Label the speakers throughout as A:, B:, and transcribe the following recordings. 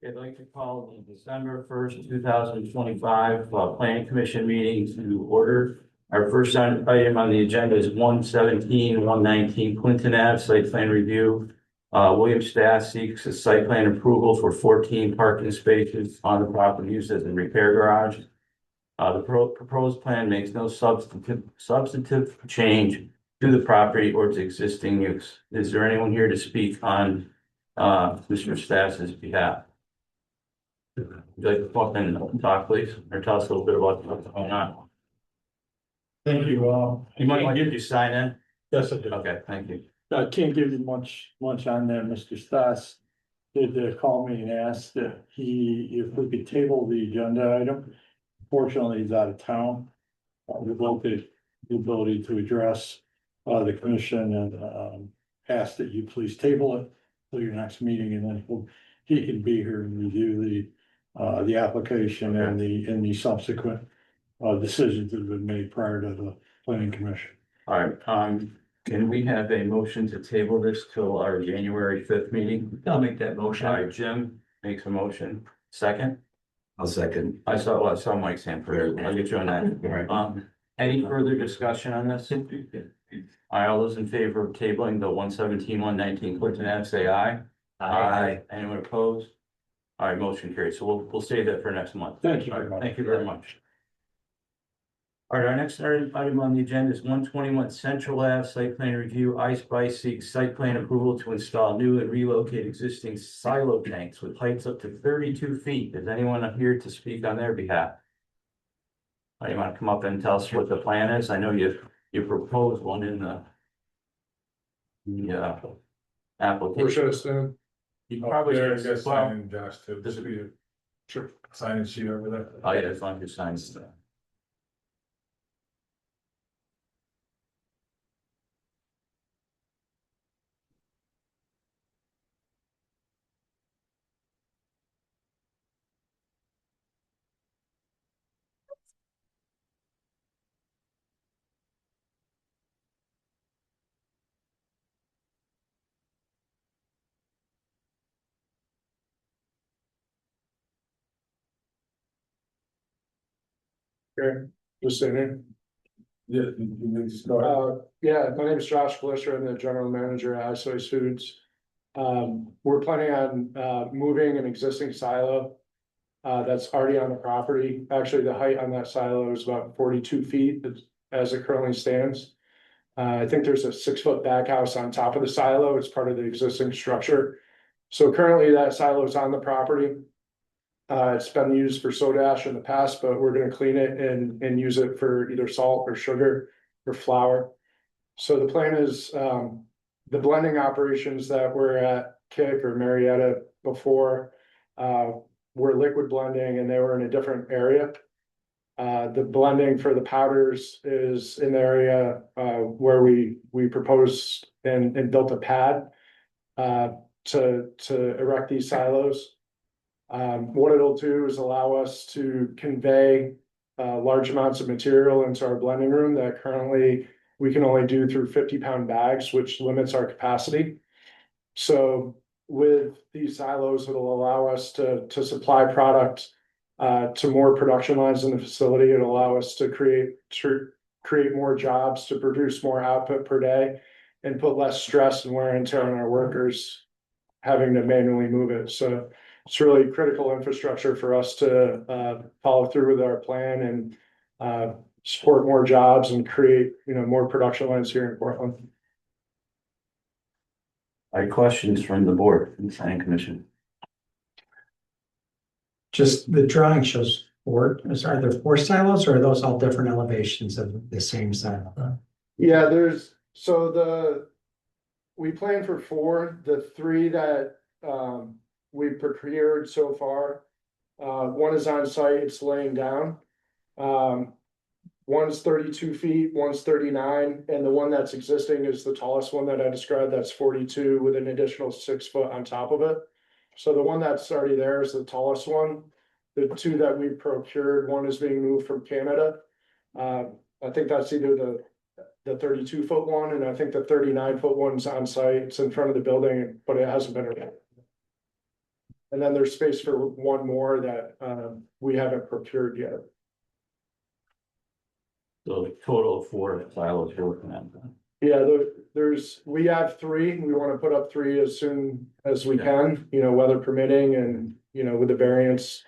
A: I'd like to call the December 1st, 2025 Planning Commission meeting to order. Our first item on the agenda is 117, 119 Clinton Ave site plan review. William Stass seeks a site plan approval for 14 parking spaces on the property used as a repair garage. The proposed plan makes no substantive change to the property or its existing use. Is there anyone here to speak on Mr. Stass's behalf? Would you like to come in and talk, please, or tell us a little bit about what's going on?
B: Thank you.
A: You might, did you sign in?
B: Yes, I did.
A: Okay, thank you.
B: I can't give you much on that. Mr. Stas did call me and asked if we could table the agenda item. Fortunately, he's out of town. We've looked at the ability to address the commission and ask that you please table it till your next meeting, and then he can be here and review the application and the subsequent decisions that have been made prior to the planning commission.
A: All right, can we have a motion to table this till our January 5th meeting?
C: I'll make that motion.
A: All right, Jim makes a motion. Second?
C: I'll second.
A: I saw Mike's hand first. I'll get you on that.
C: All right.
A: Any further discussion on this? All right, all those in favor of tabling the 117, 119 Clinton Ave, say aye. Anyone opposed? All right, motion carries. So we'll save that for next month.
B: Thank you
A: All
B: very
A: right,
B: much.
A: thank you very much. All right, our next item on the agenda is 121 Central Ave site plan review. I Spice seeks site plan approval to install new and relocate existing silo tanks with heights up to 32 feet. Is anyone up here to speak on their behalf? You want to come up and tell us what the plan is? I know you proposed one in the application.
D: Where should I stand?
A: You probably
D: There, I
A: should,
D: guess,
A: well,
D: sign Josh too.
A: this-
D: This would be a sure sign-in sheet over there.
A: oh yeah, as long as you sign stuff.
D: Okay, just sitting here. Yeah, you need to start. Yeah, my name is Josh Glisser. I'm the general manager at Ice Foods. We're planning on moving an existing silo that's already on the property. Actually, the height on that silo is about 42 feet as it currently stands. I think there's a 6-foot baghouse on top of the silo. It's part of the existing structure. So currently that silo is on the property. It's been used for soda ash in the past, but we're gonna clean it and use it for either salt or sugar or flour. So the plan is, the blending operations that were at Kick or Marietta before, were liquid blending and they were in a different area. The blending for the powders is in the area, where we proposed and built a pad, to erect these silos. What it'll do is allow us to convey large amounts of material into our blending room that currently we can only do through 50-pound bags, which limits our capacity. So with these silos, it'll allow us to supply product to more production lines in the facility. It'll allow us to create more jobs, to produce more output per day, and put less stress and wear and tear on our workers having to manually move it. So it's really critical infrastructure for us to follow through with our plan and support more jobs and create, more production lines here in Portland.
A: All right, questions from the board and the planning commission?
E: Just the drawing shows four, are there 4 silos or are those all different elevations of the same silo?
D: Yeah, we planned for 4, the 3 that we've procured so far. One is on site, it's laying down. One's 32 feet, one's 39, and the one that's existing is the tallest one that I described, that's 42 with an additional 6 foot on top of it. So the one that's already there is the tallest one. The 2 that we procured, one is being moved from Canada. I think that's either the 32-foot one, and I think the 39-foot one's on site. It's in front of the building, but it hasn't been. And then there's space for one more that, we haven't procured yet.
A: So total of 4 silos you're looking at.
D: Yeah, we have 3, we wanna put up 3 as soon as we can, weather permitting and, with the variance.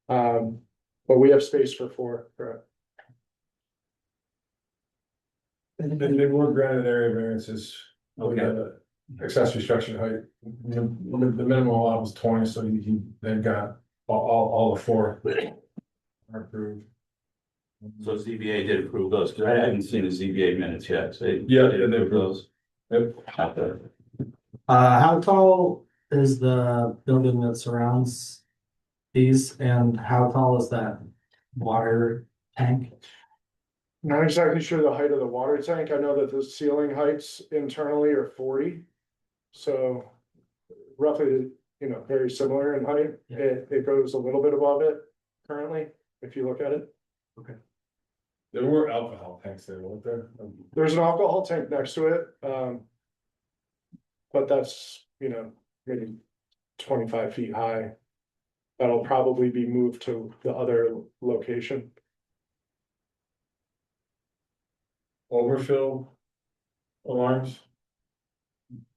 D: But we have space for 4, correct?
F: And they were granted area variances. With
A: Okay.
F: the accessory structure height, the minimum allowed was 20, so they've got all the 4. Are approved.
A: So ZBA did approve those, because I hadn't seen the ZBA minutes yet, so they.
F: Yeah,
A: did
F: they
A: approve
F: approved.
A: those.
F: Yep.
A: Okay.
G: How tall is the building that surrounds these and how tall is that water tank?
D: Not exactly sure the height of the water tank, I know that the ceiling heights internally are 40. So roughly, very similar in height,
G: Yeah.
D: it goes a little bit above it currently, if you look at it.
F: There were alcohol tanks there, weren't there?
D: There's an alcohol tank next to it, but that's, maybe 25 feet high. That'll probably be moved to the other location.
F: Overfill alarms.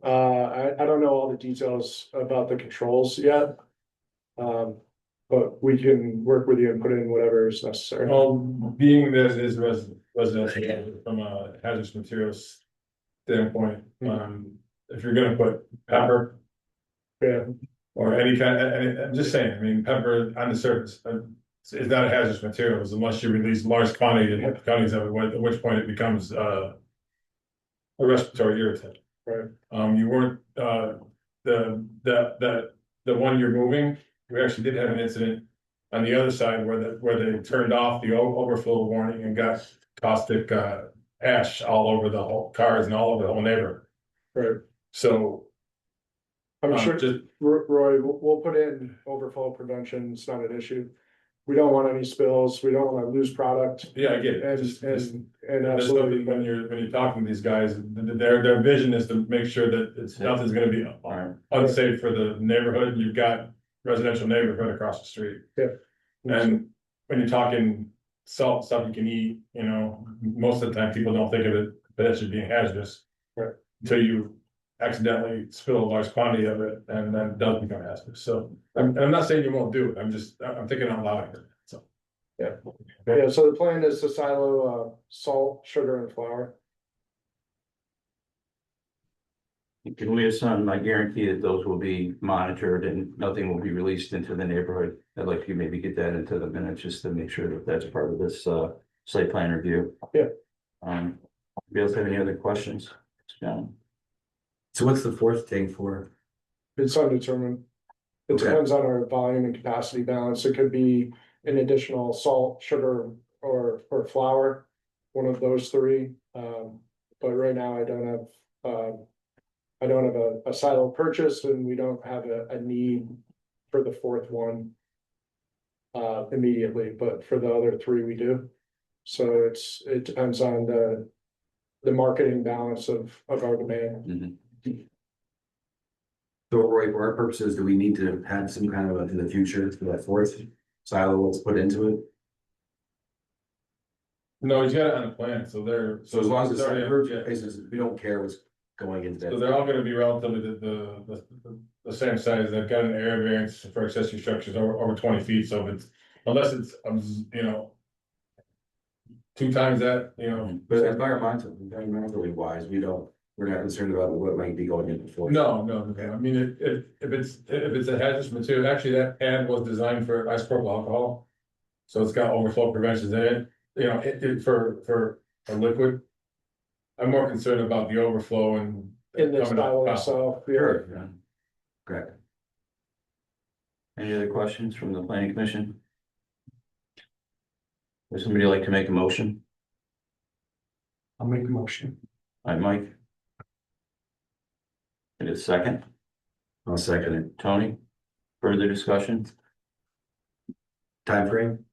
D: I don't know all the details about the controls yet. But we can work with you and put in whatever is necessary.
F: Well, being this is residential from a hazardous materials standpoint, if you're gonna put pepper.
D: Yeah.
F: Or any kind, I'm just saying, I mean, pepper on the surface, is not a hazardous materials unless you release large quantities of it, at which point it becomes, a respiratory irritant.
D: Right.
F: You weren't, the one you're moving, we actually did have an incident on the other side where they turned off the overflow warning and got caustic, ash all over the whole cars and all over the whole neighborhood.
D: Right.
F: So.
D: I'm sure,
F: Just,
D: Roy, we'll put in overflow prevention, it's not an issue. We don't want any spills, we don't wanna lose product
F: yeah, I get it.
D: and,
F: Just-
D: and
F: There's
D: absolutely.
F: something when you're talking to these guys, their vision is to make sure that nothing's gonna be
A: Alright.
F: unsafe for the neighborhood. You've got residential neighborhood across the street.
D: Yeah.
F: And when you're talking salt, stuff you can eat, most of the time people don't think of it, but that should be hazardous.
D: Right.
F: Until you accidentally spill a large quantity of it and then it does become hazardous. So I'm not saying you won't do it. I'm thinking out loud here, so.
D: Yeah, so the plan is to silo, salt, sugar and flour.
A: Can we assume, I guarantee that those will be monitored and nothing will be released into the neighborhood? I'd like you maybe get that into the minutes just to make sure that that's part of this site plan review.
D: Yeah.
A: You guys have any other questions? John?
C: So what's the 4th tank for?
D: It's undetermined. It
C: Okay.
D: depends on our volume and capacity balance. It could be an additional salt, sugar, or flour. One of those 3. But right now I don't have a silo purchase and we don't have a need for the 4th one. Immediately, but for the other 3 we do. So it depends on the marketing balance of our demand.
A: Mhm.
C: So Roy, for our purposes, do we need to have some kind of in the future for that 4th silo, let's put into it?
F: No, he's got it on the plan, so they're.
C: So as long as it's
F: already-
C: approved,
F: yeah.
C: we don't care what's going into
F: So
C: that.
F: they're all gonna be relatively the same size. They've got an area variance for accessory structures over 20 feet, so if it's, unless it's, 2 times that,
C: But environmentally wise, we're not concerned about what might be going in before.
F: No, I mean, if it's a hazardous material, actually, that pad was designed for isopropyl alcohol. So it's got overflow preventions in it, for a liquid. I'm more concerned about the overflow and.
D: In this
F: coming
D: silo
F: out.
D: itself, yeah.
C: Sure, yeah. Correct.
A: Any other questions from the planning commission? Would somebody like to make a motion?
E: I'll make a motion.
A: Hi, Mike. And a second,
C: I'll second it.
A: Tony, further discussion?
C: Time frame?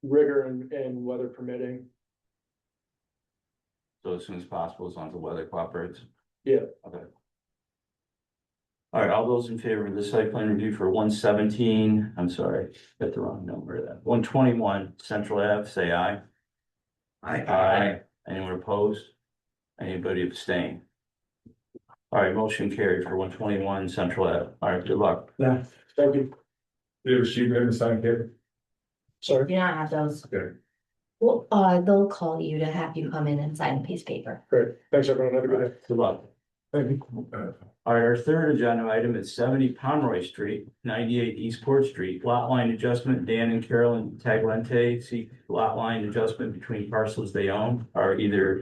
D: Rigor and weather permitting.
A: So as soon as possible, as long as the weather cooperates?
D: Yeah.
A: Okay. All right, all those in favor of the site plan review for 117, I'm sorry, got the wrong number there, 121 Central Ave, say aye. Aye. Anyone opposed? Anybody abstain? All right, motion carried for 121 Central Ave. All right, good luck.
B: Yeah, thank you.
F: Do you have a sheet ready to sign here?
B: Sorry.
H: Do not have those.
F: Okay.
H: Well, they'll call you to have you come in and sign a piece of paper.
D: Great, thanks everyone, have a good day.
A: Good luck.
B: Thank you.
A: All right, our third agenda item is 70 Pomeroy Street, 98 East Court Street, lot line adjustment. Dan and Carolyn Taglente seek lot line adjustment between parcels they own. Are either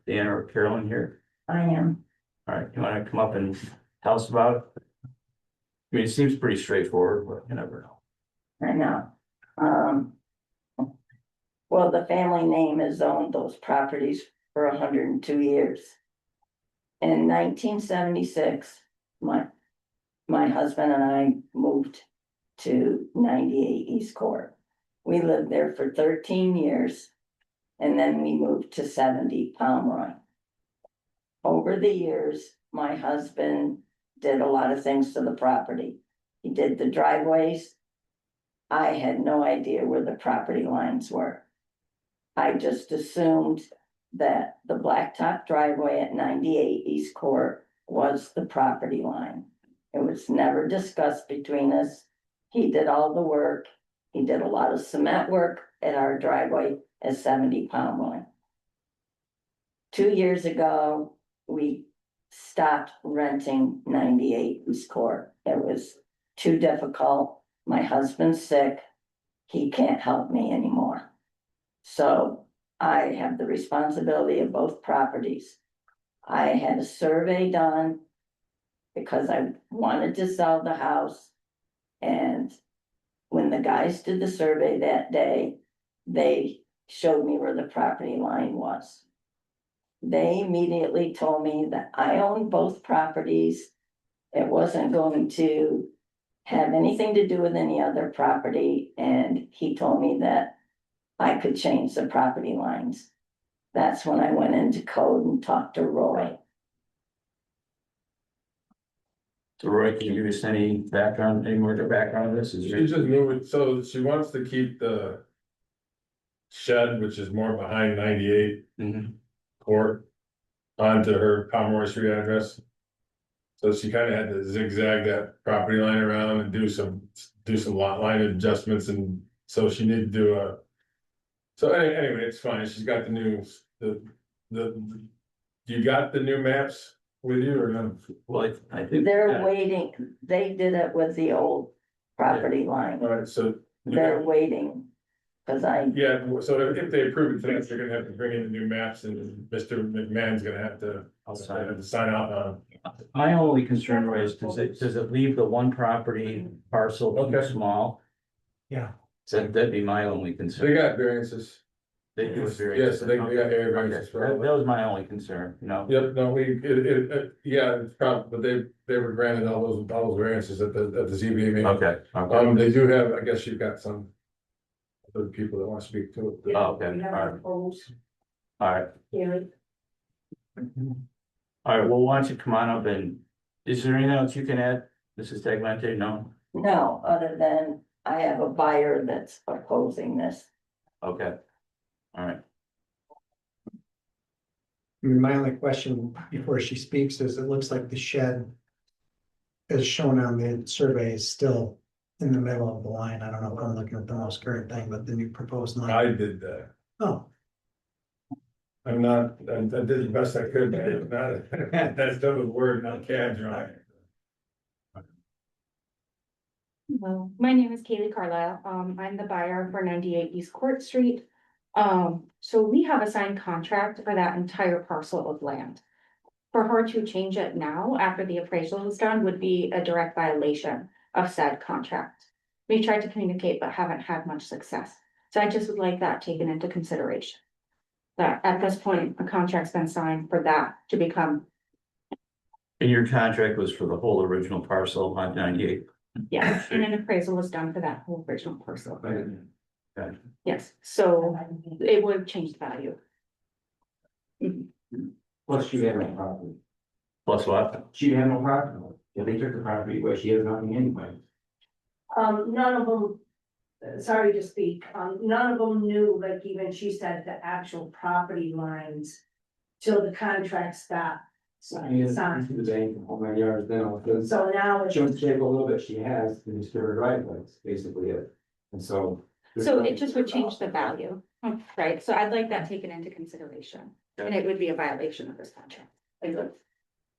A: Dan or Carolyn here?
H: I am.
A: All right, you want to come up and tell us about it? I mean, it seems pretty straightforward, but you never know.
I: I know. Well, the family name has owned those properties for 102 years. In 1976, my husband and I moved to 98 East Court. We lived there for 13 years, and then we moved to 70 Pomeroy. Over the years, my husband did a lot of things to the property. He did the driveways. I had no idea where the property lines were. I just assumed that the blacktop driveway at 98 East Court was the property line. It was never discussed between us. He did all the work. He did a lot of cement work at our driveway at 70 Pomeroy. 2 years ago, we stopped renting 98 East Court. It was too difficult. My husband's sick. He can't help me anymore. So I have the responsibility of both properties. I had a survey done because I wanted to sell the house. And when the guys did the survey that day, they showed me where the property line was. They immediately told me that I owned both properties. It wasn't going to have anything to do with any other property. And he told me that I could change the property lines. That's when I went into code and talked to Roy.
A: So Roy, can you give us any background, any more background on this? Is
F: She
A: your-
F: just moved, so she wants to keep the shed, which is more behind 98
A: Mhm.
F: Court, onto her Pomeroy Street address. So she kind of had to zigzag that property line around and do some lot line adjustments, and so she needed to do a. So anyway, it's fine, she's got the new, you got the new maps with you or no?
A: Well, I think.
I: They're waiting, they did it with the old property line.
F: Alright, so.
I: They're waiting, cause
F: Yeah, so if they approve it tonight, they're gonna have to bring in the new maps, and Mr. McMahon's gonna have to.
A: I'll sign it.
F: Sign off on them.
A: My only concern, Roy, is does it leave the one property parcel too
F: Okay.
A: small?
E: Yeah.
A: So that'd be my only
F: They
A: concern.
F: got variances.
A: They do it very.
F: Yes, they got area
A: Okay,
F: variances for all
A: that was my only concern, you know?
F: Yep, no, yeah, it's probably, but they were granted all those variances at the ZBA meeting.
A: Okay, okay.
F: They do have, I guess you've got some. Other people that want to speak to it.
A: Oh, okay, all right. All right. All right, well, why don't you come on up and, is there anything else you can add, Mrs. Taglante? No?
I: no, other than I have a buyer that's opposing this.
A: Okay. All right.
E: I mean, my only question before she speaks is, it looks like the shed as shown on the survey is still in the middle of the line. I don't know if I'm looking at the most current thing, but the new proposed line.
F: I did that.
E: Oh,
F: I did the best I could, man. That's double word, not CAD drawing.
J: Hello, my name is Kaylee Carlisle. I'm the buyer for 98 East Court Street. So we have a signed contract for that entire parcel of land. For her to change it now, after the appraisal is done, would be a direct violation of said contract. We tried to communicate, but haven't had much success. So I just would like that taken into consideration. That at this point, a contract's been signed for that to become,
A: And your contract was for the whole original parcel on 98?
J: yeah, and an appraisal was done for that whole original parcel.
A: Okay.
J: Yes, so it would change the value.
G: Plus you have no property.
A: Plus what?
G: She had no property.
A: Yeah, they took the property, but she has nothing anyway.
K: None of them, sorry to speak, none of them knew, like even she said, the actual property lines till the contract stopped. Signed.
A: The bank, how many yards now, because
K: So now it's,
A: she wants to take a little bit she has, and just give her driveway, that's basically it. And so.
J: So it just would change the value, right? So I'd like that taken into consideration, and it would be a violation of this contract.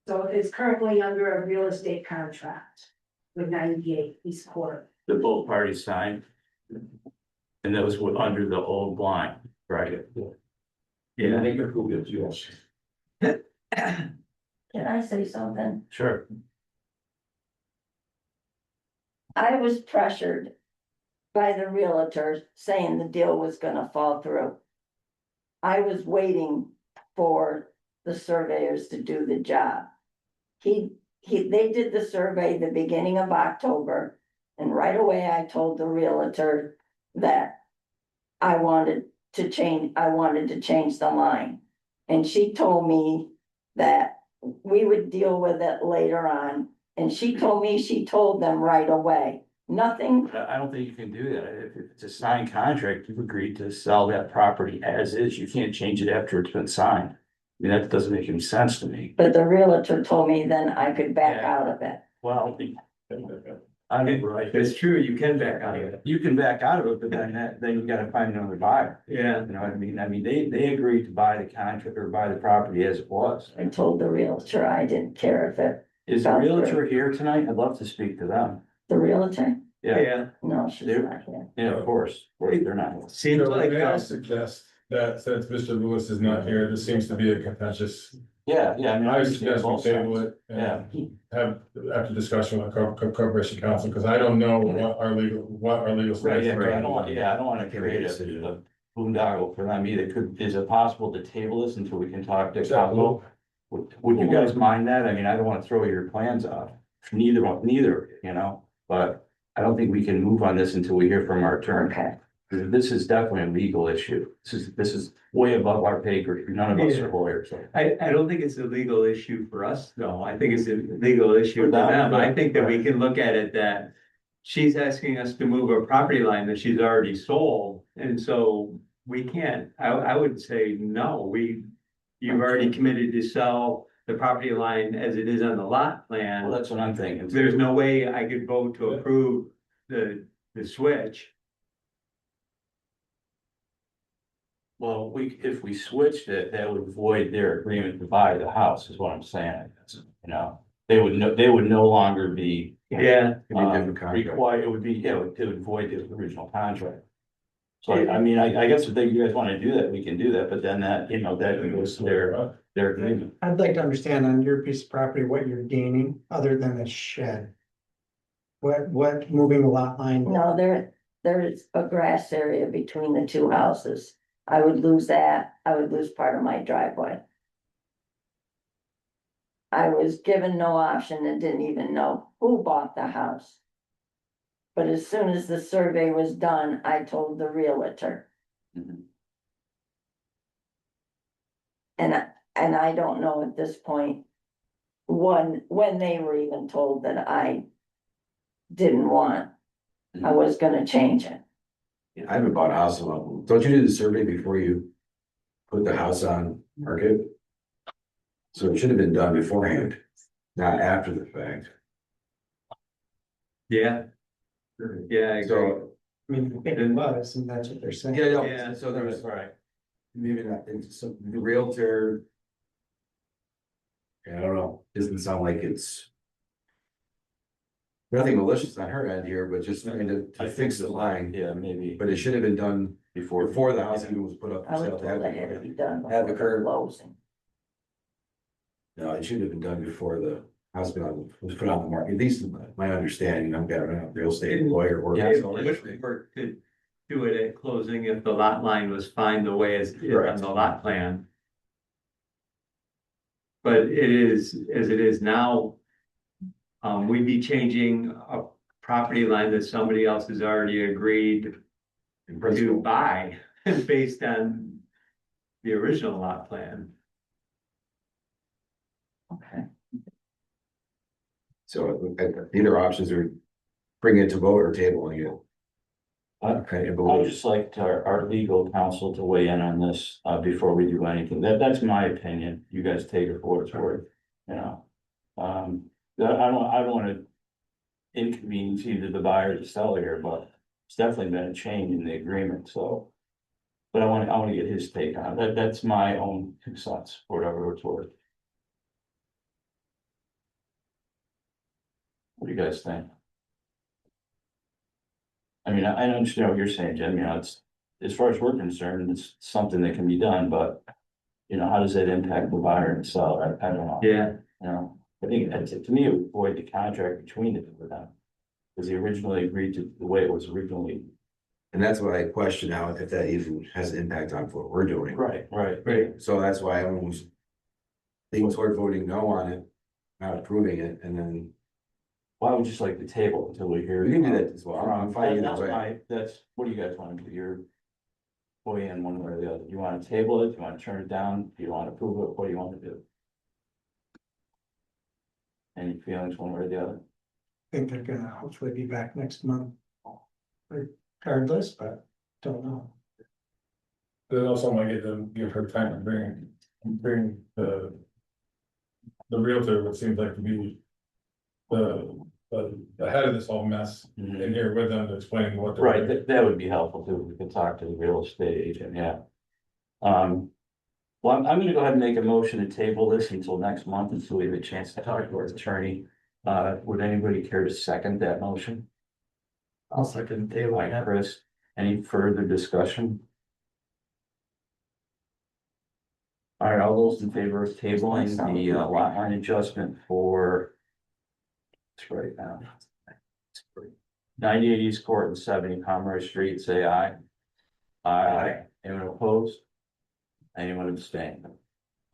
K: so it's currently under a real estate contract with 98 East Court.
A: The both parties signed. And those were under the old line, right? Yeah, I think you're cool with you.
I: Can I say something?
A: Sure.
I: I was pressured by the realtor saying the deal was gonna fall through. I was waiting for the surveyors to do the job. They did the survey the beginning of October, and right away I told the realtor that I wanted to change the line. And she told me that we would deal with it later on, and she told me she told them right away. Nothing,
A: I don't think you can do that. If it's a signed contract, you've agreed to sell that property as is. You can't change it after it's been signed. I mean, that doesn't make any sense to me.
I: but the realtor told me then I could back out of it.
A: Well, I mean, right,
L: It's true, you can back out of it.
A: you can back out of it, but then you gotta find another buyer.
L: Yeah.
A: You know what I mean? I mean, they agreed to buy the contract or buy the property as it was.
I: I told the realtor I didn't care if it,
A: Is the realtor here tonight? I'd love to speak to them.
I: the realtor,
A: Yeah,
I: no, she's
A: They're-
I: not here.
A: yeah, of course. They're not.
L: Seems
F: So
L: like,
F: may I suggest that since Mr. Lewis is not here, this seems to be a contentious.
A: Yeah, I mean.
F: I suggest we
A: both
F: table
A: sides.
F: it and have, after discussion with corporation counsel, because I don't know what our legal
A: Right, yeah,
F: status.
A: I don't want, I don't wanna create a boondoggle for them either. Is it possible to table this until we can talk to council? Would you guys mind that? I mean, I don't wanna throw your plans off. Neither, you know, but I don't think we can move on this until we hear from our attorney.
I: Okay,
A: This is definitely a legal issue. This is way above our pay grade. None of us are lawyers.
L: I don't think it's a legal issue for us, though. I think it's a legal issue
A: For
L: for
A: them,
L: them. I think that we can look at it that she's asking us to move a property line that she's already sold, and so we can't, I would say, no, you've already committed to sell the property line as it is on the lot
A: Well,
L: plan.
A: that's what I'm thinking.
L: There's no way I could vote to approve the switch.
A: Well, if we switched it, that would void their agreement to buy the house, is what I'm saying. You know, they would no longer be.
L: Yeah.
C: It'd be a different contract.
A: Required, it would be, yeah, it would void the original contract. So I mean, I guess if you guys wanna do that, we can do that, but then that, you know, that goes to their agreement.
E: I'd like to understand on your piece of property, what you're gaining other than the shed. What moving the lot line?
I: no, there is a grass area between the two houses. I would lose that, I would lose part of my driveway. I was given no option and didn't even know who bought the house. But as soon as the survey was done, I told the realtor.
A: Mhm.
I: And I don't know at this point. When they were even told that I didn't want, I was gonna change it.
C: I haven't bought a house in a while. Don't you do the survey before you put the house on market? So it should have been done beforehand, not after the fact.
L: Yeah. Yeah, I agree.
C: So,
E: I mean, I think it was, and that's what they're saying.
C: yeah, so there was,
A: Right.
C: maybe not, it's some, the realtor. I don't know, doesn't sound like it's. Nothing malicious on her end here, but just trying to fix the line,
A: Yeah, maybe
C: but it should have been done
A: before.
C: before the house even was put up. for
I: I was
C: sale,
I: told
C: to have
I: that had to be done
C: have the
I: before
C: curb.
I: closing.
C: No, it should have been done before the house was put on the market, at least my understanding, I'm got a real estate lawyer or.
A: Yeah.
L: If we were to do it at closing, if the lot line was fine the way it's on
C: Correct.
L: the lot plan. But it is, as it is now. We'd be changing a property line that somebody else has already agreed
C: In
L: to
C: principle,
L: buy based on the original lot plan.
I: Okay.
C: So either options are bring it to vote or table it. Okay,
A: I would just like our legal counsel to weigh in on this, before we do anything. That's my opinion. You guys take it for what it's worth, you know? I don't wanna inconvenience either the buyer or the seller here, but it's definitely been a change in the agreement, so. But I wanna get his take on it. That's my own 2 cents, for whatever it's worth. What do you guys think? I mean, I understand what you're saying, Jim, you know, it's, as far as we're concerned, it's something that can be done, but. You know, how does that impact the buyer and seller? I don't know.
L: Yeah,
A: You know, I think, to me, it would void the contract between the two of them. Because they originally agreed to the way it was originally.
C: And that's why I question now if that even has an impact on what we're doing.
A: Right.
C: So that's why I almost lean toward voting no on it, not approving it, and then
A: Well, I would just like to table until we hear.
C: we can do that as well. I'm fine
A: That's
C: either way.
A: that's, what do you guys want to do? You're. Weigh in one way or the other. Do you want to table it? Do you want to turn it down? Do you want to approve it? What do you want to do? Any feelings one way or the other?
E: I think they're gonna hopefully be back next month. Regardless, but don't know.
F: Then also might give her time to bring the realtor, what seems like to be the head of this whole mess in here with them to explain what. they're
A: Right,
F: doing.
A: that would be helpful too. We could talk to the real estate agent, yeah. Well, I'm gonna go ahead and make a motion to table this until next month until we have a chance to talk to our attorney. Would anybody care to second that motion?
G: I'll second table.
A: Like Chris, any further discussion? All right, all those in favor of tabling the lot line adjustment for. It's right now. 98 East Court and 70 Pomeroy Street, say aye. Aye. Anyone opposed? Anyone abstain?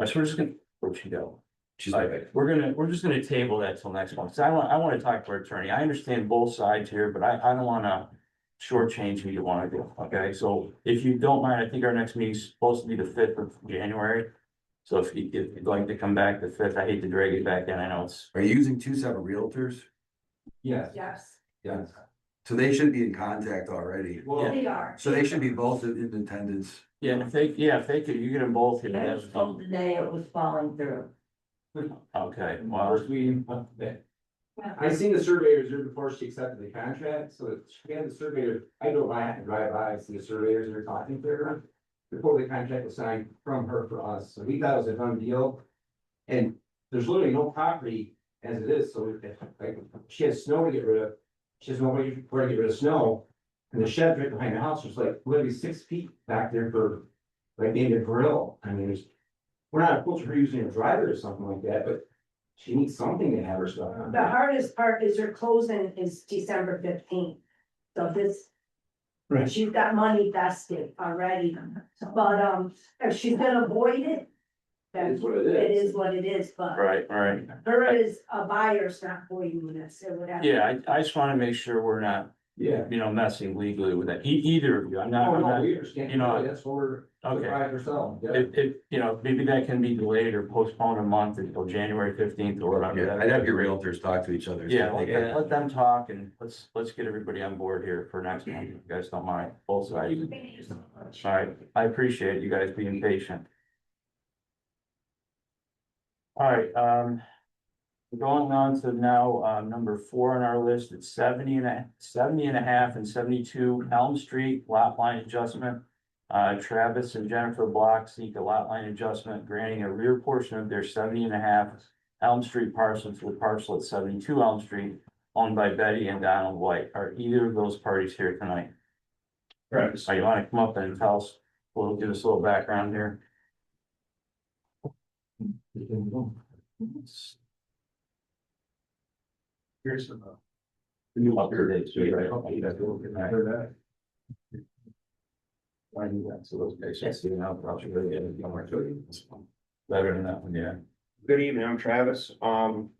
A: So we're just gonna, where'd she go?
C: She's
A: All right, we're just gonna table that till next month. So I wanna talk to our attorney. I understand both sides here, but I don't wanna shortchange who you wanna do, okay? So if you don't mind, I think our next meeting is supposed to be the 5th of January. So if you'd like to come back the 5th, I hate to drag it back in. I know it's.
C: Are you using 2 separate realtors?
L: yes.
K: Yes,
C: Yes. So they should be in contact already.
L: Well,
K: they are.
C: So they should be both in attendance.
A: Yeah, and if they could, you get them both here.
I: I was told today it was falling through.
A: Okay, well,
M: I seen the surveyors there before she accepted the contract, so she had the surveyor, I know I have to drive by, I see the surveyors that are talking to her. Before the contract was signed from her for us, so we thought it was a done deal. And there's literally no property as it is, so if, like, she has snow to get rid of. She has nobody where to get rid of snow. And the shed right behind the house was like literally 6 feet back there for, like, maybe a grill. I mean, we're not opposed to her using a driveway or something like that, but she needs something to have her stuff on.
K: The hardest part is her closing is December 15th. So this.
E: Right.
K: She's got money vested already, but if she's gonna avoid it.
M: It is what it
K: It
M: is.
K: is what it is, but
A: right.
K: her as a buyer's not avoiding this, it would have.
A: Yeah, I just wanna make sure we're not,
M: Yeah.
A: messing legally with that, either of you, I'm
M: Oh, no,
A: not,
M: we understand.
A: you know,
M: That's what we're,
A: okay.
M: trying herself. Yeah.
A: If, maybe that can be delayed or postponed a month until January 15th or whatever.
C: Yeah, I'd have your realtors talk to each other.
A: Yeah, let them talk and let's get everybody on board here for next month, if you guys don't mind, both sides. All right, I appreciate you guys being patient. All right, going on to now, number 4 on our list, it's 70 and a half and 72 Elm Street lot line adjustment. Travis and Jennifer Block seek a lot line adjustment, granting a rear portion of their 70 and a half Elm Street parcel to the parcel at 72 Elm Street, owned by Betty and Donald White. Are either of those parties here tonight?
F: Right.
A: You want to come up and tell us, give us a little background here?
F: Here's
A: The new update, so you're right. Okay, you guys will get that. I knew that, so those guys, yes, you know, probably really get it, more to you. Better than that one, yeah.
N: Good evening, I'm Travis.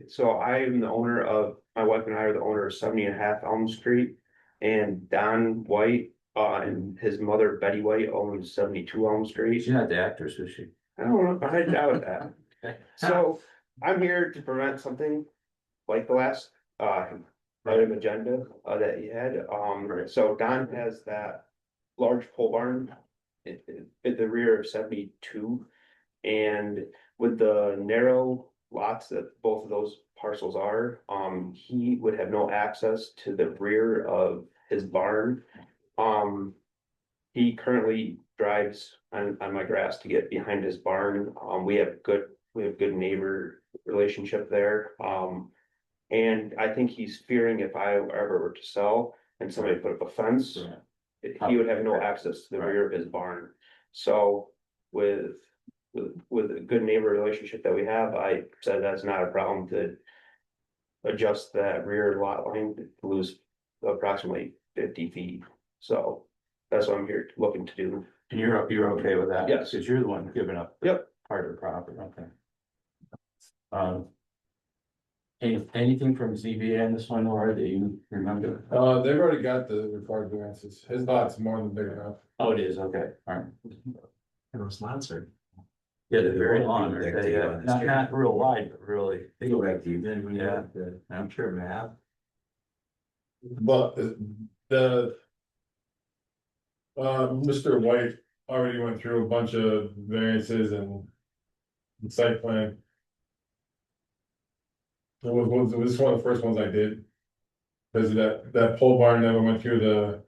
N: So I am the owner of, my wife and I are the owner of 70 and a half Elm Street. And Don White, and his mother Betty White owns 72 Elm Street.
A: She's not the actress, is she?
N: I don't know, I doubt that.
A: Okay.
N: So I'm here to prevent something like the last, item agenda, that you had, so Don has that large pole barn at the rear of 72. And with the narrow lots that both of those parcels are, he would have no access to the rear of his barn. He currently drives on my grass to get behind his barn. We have good neighbor relationship there. And I think he's fearing if I ever were to sell and somebody put up a fence, he would have no access to the rear of his barn. So with a good neighbor relationship that we have, I said that's not a problem to adjust that rear lot line to lose approximately 50 feet. So that's what I'm here looking to do.
A: And you're okay with that?
N: Yes.
A: Because you're the one giving up.
N: Yep.
A: Part of the property, okay. Anything from ZBA on this one, Laura, that you remember?
F: They've already got the required variances. His lot's more than big enough.
A: Oh, it is, okay, all right.
G: It was sponsored.
A: Yeah, they're very long,
C: Back
A: aren't
C: to
A: they?
C: you
A: Yeah,
C: on this,
A: not real wide, but really.
C: They go back to you.
A: Yeah, I'm sure they have.
F: But Mr. White already went through a bunch of variances and site plan. It was one of the first ones I did. Because that pole barn never went through the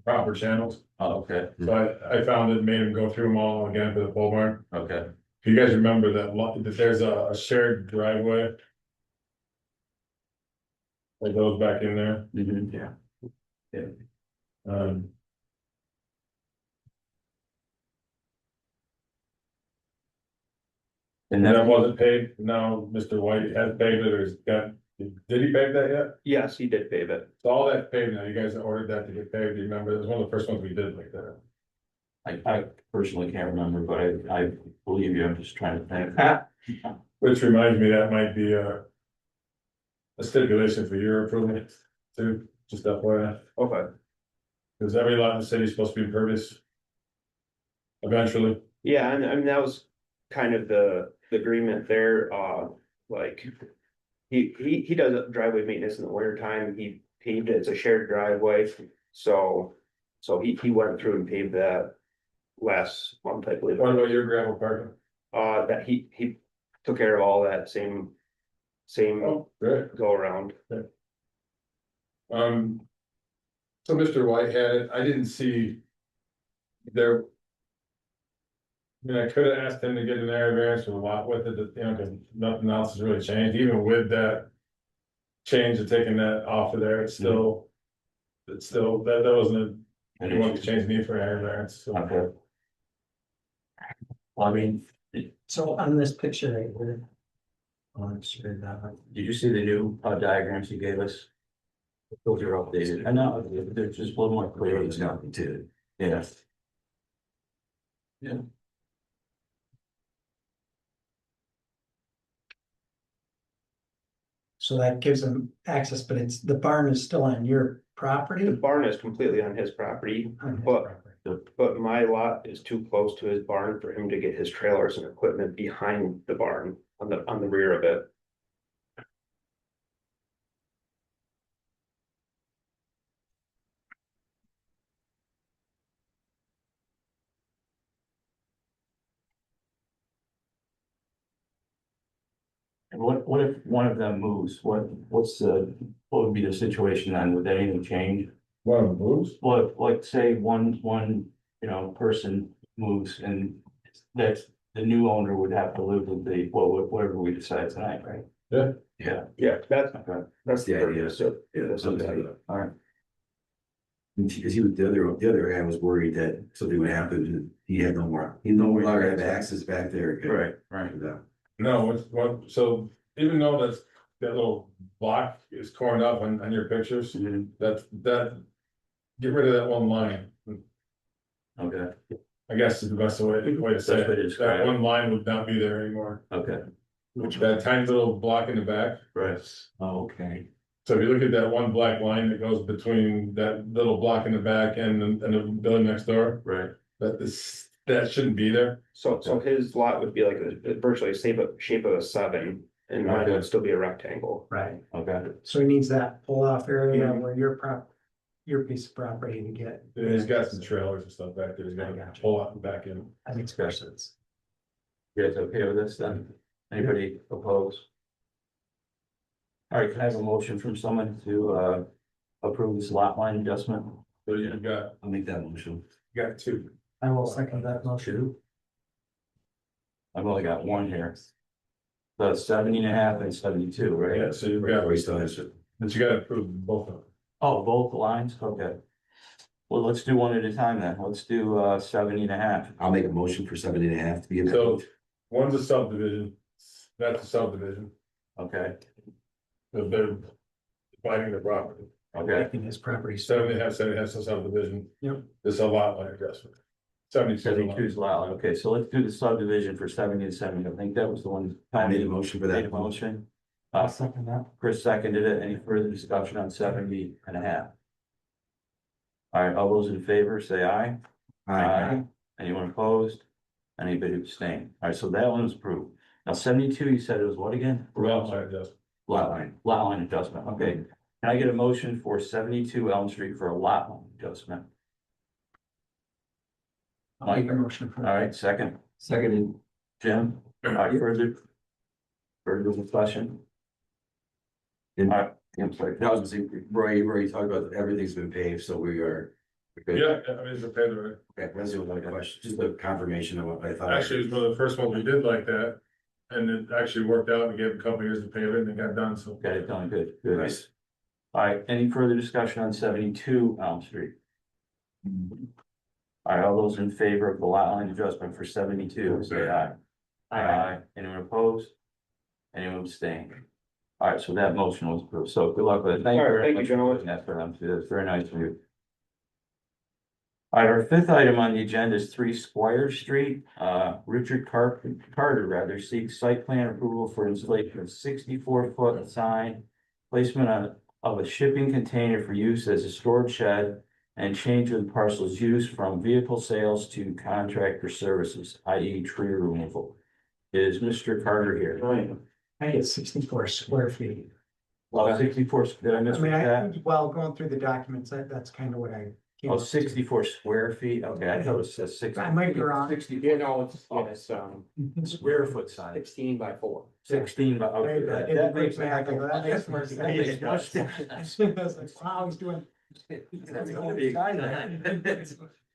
F: proper channels.
A: Oh, okay,
F: So I found it, made him go through them all again for the pole barn.
A: okay.
F: If you guys remember that there's a shared driveway. That goes back in there.
A: Yeah.
F: Um,
A: And
F: that
A: that
F: wasn't paved. Now Mr. White has paved it or he's got, did he pave that yet?
N: Yes, he did pave it.
F: So all that's paved now. You guys ordered that to get paved. Do you remember? It was one of the first ones we did like that.
A: I personally can't remember, but I believe you, I'm just trying to think.
F: Which reminds me, that might be a stipulation for your approval too, just FYI.
N: Okay.
F: Because every lot in the city is supposed to be impervious. Eventually.
N: Yeah, and I mean, that was kind of the agreement there, like. He does driveway maintenance in the winter time, he paved it, it's a shared driveway, so he went through and paved that last month, I believe.
F: What about your gravel parking?
N: That he took care of all that same
F: Oh, great.
N: go around.
F: So Mr. White had it, I didn't see there. I mean, I could have asked him to get an area variance for the lot with it, you know, because nothing else has really changed, even with that. Change of taking that off of there, it's still, that wasn't a, you want to change the need for an area variance, so.
A: Okay. Well, I mean,
E: So on this picture right here. Oh, I'm sure that.
A: did you see the new diagrams you gave us? Those are updated. I know, they're just a little more clear.
C: It's nothing to,
A: Yeah. Yeah.
E: So that gives them access, but the barn is still on your property?
N: The barn is completely on his property,
E: On his
N: but-
E: property.
N: but my lot is too close to his barn for him to get his trailers and equipment behind the barn on the rear of it.
A: And what if one of them moves? What would be the situation then? Would anything change?
F: One of the moves?
A: Well, like say one, person moves and that's the new owner would have to live with whatever we decide tonight, right?
F: Yeah.
A: Yeah.
N: Yeah, that's
C: that's the idea, so, yeah, that's the idea. All right. Because the other guy was worried that something would happen, and he no longer have access back there.
A: Right.
F: No, so even though that little block is torn up on your pictures, that. Get rid of that one line,
A: Okay,
F: I guess is the best way to say
A: Best way to
F: it,
A: describe
F: that
A: it.
F: one line would not be there anymore.
A: okay,
F: That tiny little block in the back,
A: right. Oh, okay.
F: so if you look at that one black line that goes between that little block in the back and the building next door.
A: Right.
F: That shouldn't be there.
N: so his lot would be like virtually shape of a 7. and mine would still be a rectangle.
E: Right,
A: Okay,
E: so he needs that pull-off area
N: Mhm.
E: where your piece of property to get.
F: And he's got some trailers and stuff back there, he's got to pull out and back in.
E: That makes more sense.
A: you guys okay with this then? Anybody opposed? All right, can I have a motion from someone to approve this lot line adjustment?
F: So you got,
C: I'll make that motion.
F: you got two.
E: I will second that motion.
A: Two. I've only got one here. The 70.5 and 72, right?
F: Yeah, so you've got,
C: We still has it.
F: but you gotta approve both of them.
A: Oh, both lines, okay. Well, let's do one at a time then. Let's do 70.5.
C: I'll make a motion for 70.5 to be
F: So
C: approved.
F: one's a subdivision, that's a subdivision,
A: Okay,
F: so they're dividing the property.
A: okay,
E: Making his property.
F: 70 has a subdivision.
E: Yep.
F: This is a lot line adjustment. 72 is a lot.
A: 72 is lot line. Okay, so let's do the subdivision for 70 and 70. I think that was the one.
C: I made a motion for
A: Made
C: that.
A: a motion.
G: I'll second that.
A: Chris seconded it. Any further discussion on 70.5? All right, all those in favor, say aye. Anyone opposed? Anybody abstain? All right, so that one was approved. Now 72, you said it was what again?
F: Lot line adjustment.
A: Lot line adjustment, okay. Can I get a motion for 72 Elm Street for a lot line adjustment?
E: I'll make a motion for
A: All
E: that.
A: right, second,
C: Seconded.
A: Jim, all right, further discussion?
C: And
A: All right, I'm sorry.
C: I was gonna say, Roy, you already talked about everything's been paved, so we're good.
F: Yeah, I mean, it's a pay
C: Okay, that's the only question, just a confirmation of what I thought.
F: Actually, it was one of the first ones we did like that. And it actually worked out and gave a couple years to pay it and it got done, so.
A: Got it done, good, good.
C: Nice.
A: All right, any further discussion on 72 Elm Street? All right, all those in favor of the lot line adjustment for 72, say aye. Aye. Anyone opposed? Anyone abstain? All right, so that motion was approved, so good luck with it. Thank you
N: All right,
A: very
N: thank you,
A: much for
N: gentlemen.
A: doing that for them, too. That's very nice of you. All right, our fifth item on the agenda is 3 Squire Street. Richard Carter rather seeks site plan approval for installation of 64-foot sign, placement of a shipping container for use as a storage shed, and change of the parcel's use from vehicle sales to contractor services, i.e. tree removal. Is Mr. Carter here?
E: I get 64 square feet.
A: Well, 64, did I
E: I
A: miss
E: mean,
A: that?
E: well, going through the documents, that's kind of what I. came
A: Oh,
E: up to.
A: 64 square feet, okay, I thought it said 60.
E: I might be wrong.
A: 60
N: Yeah, no, it's,
A: square foot size,
N: 16 by 4.
A: 16, but okay,
E: Right,
A: that
E: it
A: that
E: brings
A: makes.
E: me back, that makes more sense.
A: That makes more sense.
E: I was like, wow, he's doing.
A: That's gonna be exciting.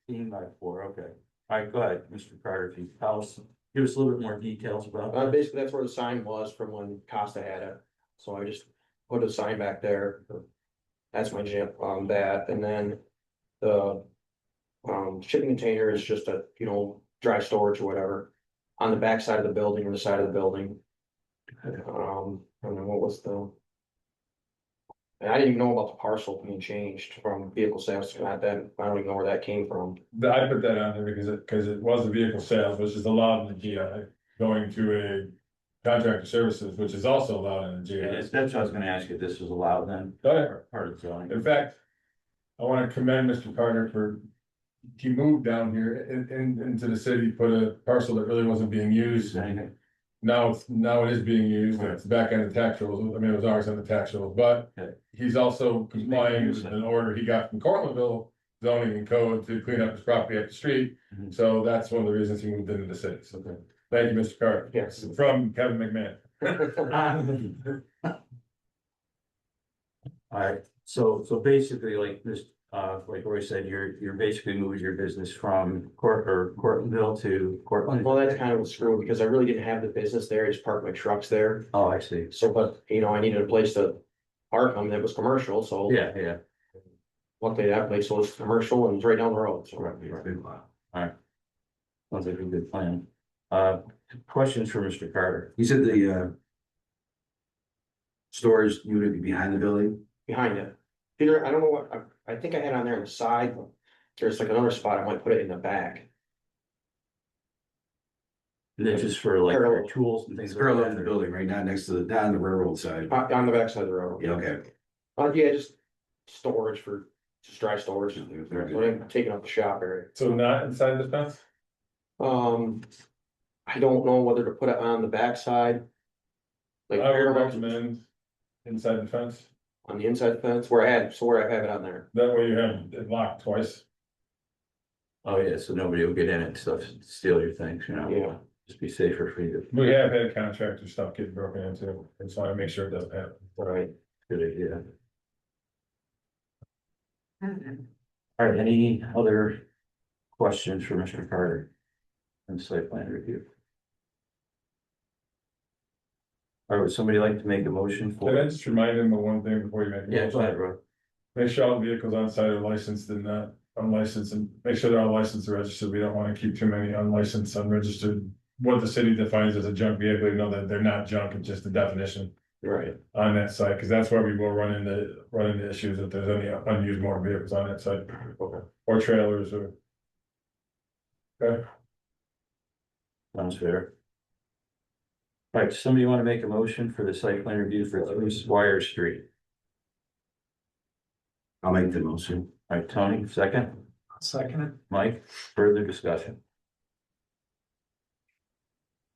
A: 16 by 4, okay. All right, go ahead, Mr. Carter, if you tell us, give us a little bit more details about that.
N: Basically, that's where the sign was from when Costa had it, so I just put a sign back there. That's my jam on that, and then the shipping container is just a, dry storage or whatever. On the back side of the building or the side of the building. I don't know, what was the? And I didn't even know about the parcel being changed from vehicle sales to that, then I don't even know where that came from.
F: I put that on there because it was a vehicle sales, which is allowed in the GI, going to a contractor services, which is also allowed in the
A: Yeah,
F: GI.
A: that's what I was gonna ask you, if this was allowed then,
F: Oh, yeah.
A: part of the zoning.
F: In fact, I want to commend Mr. Carter for, he moved down here into the city, put a parcel that really wasn't being used. Now it is being used, and it's back on the tax rolls. I mean, it was always on the tax rolls, but
A: Okay.
F: he's also complying with an order he got from Cortlandville zoning and code to clean up his property up the street.
A: Mhm.
F: So that's one of the reasons he moved into the city. So thank you, Mr. Carter.
N: Yes.
F: From Kevin McMahon.
A: All right, so basically, like this, like Roy said, you're basically moving your business from Cortlandville to Cortland.
N: Well, that's kind of a screw because I really didn't have the business there. I just parked my trucks there.
A: Oh, I see.
N: So, but I needed a place to park them that was commercial, so.
A: Yeah.
N: Luckily that place was commercial and it's right down the road, so.
A: All right. Sounds like a good plan. Questions for Mr. Carter?
C: You said the storage unit be behind the building?
N: Behind it. Peter, I don't know what, I think I had on there on the side, but there's like another spot, I might put it in the back.
A: And then just for like your
N: Parallel.
A: tools and things.
C: It's
A: like
C: parallel
A: that,
C: to the
A: or-
C: building, right? Not next to not on the railroad side.
N: On the back side of the road.
C: Yeah, okay.
N: Yeah, just storage just dry storage, so
C: Very good.
N: I'm taking up the shop area.
F: So not inside the fence?
N: I don't know whether to put it on the back side.
M: Like
F: I
M: rear
F: would
M: dimensions
F: recommend inside the fence,
M: on the inside fence where I have it on there.
F: that way you have it locked twice.
A: Oh, yeah, so nobody will get in and stuff, steal your things, you know?
M: Yeah.
A: Just be safer for you.
F: We have had contractor stuff getting broken into, and so I make sure it doesn't happen.
M: Right.
A: Good idea. All right, any other questions for Mr. Carter? On site plan review? All right, would somebody like to make a motion
F: Can I
A: for?
F: just remind him of one thing before you make a
A: Yeah,
F: motion?
A: go ahead, bro.
F: Make sure all the vehicles on site are licensed and not unlicensed, and make sure they're all licensed and registered. We don't wanna keep too many unlicensed, unregistered. What the city defines as a junk vehicle, you know that they're not junk, it's just a definition
A: Right.
F: on that site, because that's where we will run into issues if there's any unused motor vehicles on that site. Or trailers or. Okay,
A: Sounds fair. All right, somebody want to make a motion for the site plan review for 3 Squire Street?
C: I'll make the motion.
A: All right, Tony, second.
E: Second it.
A: Mike, further discussion?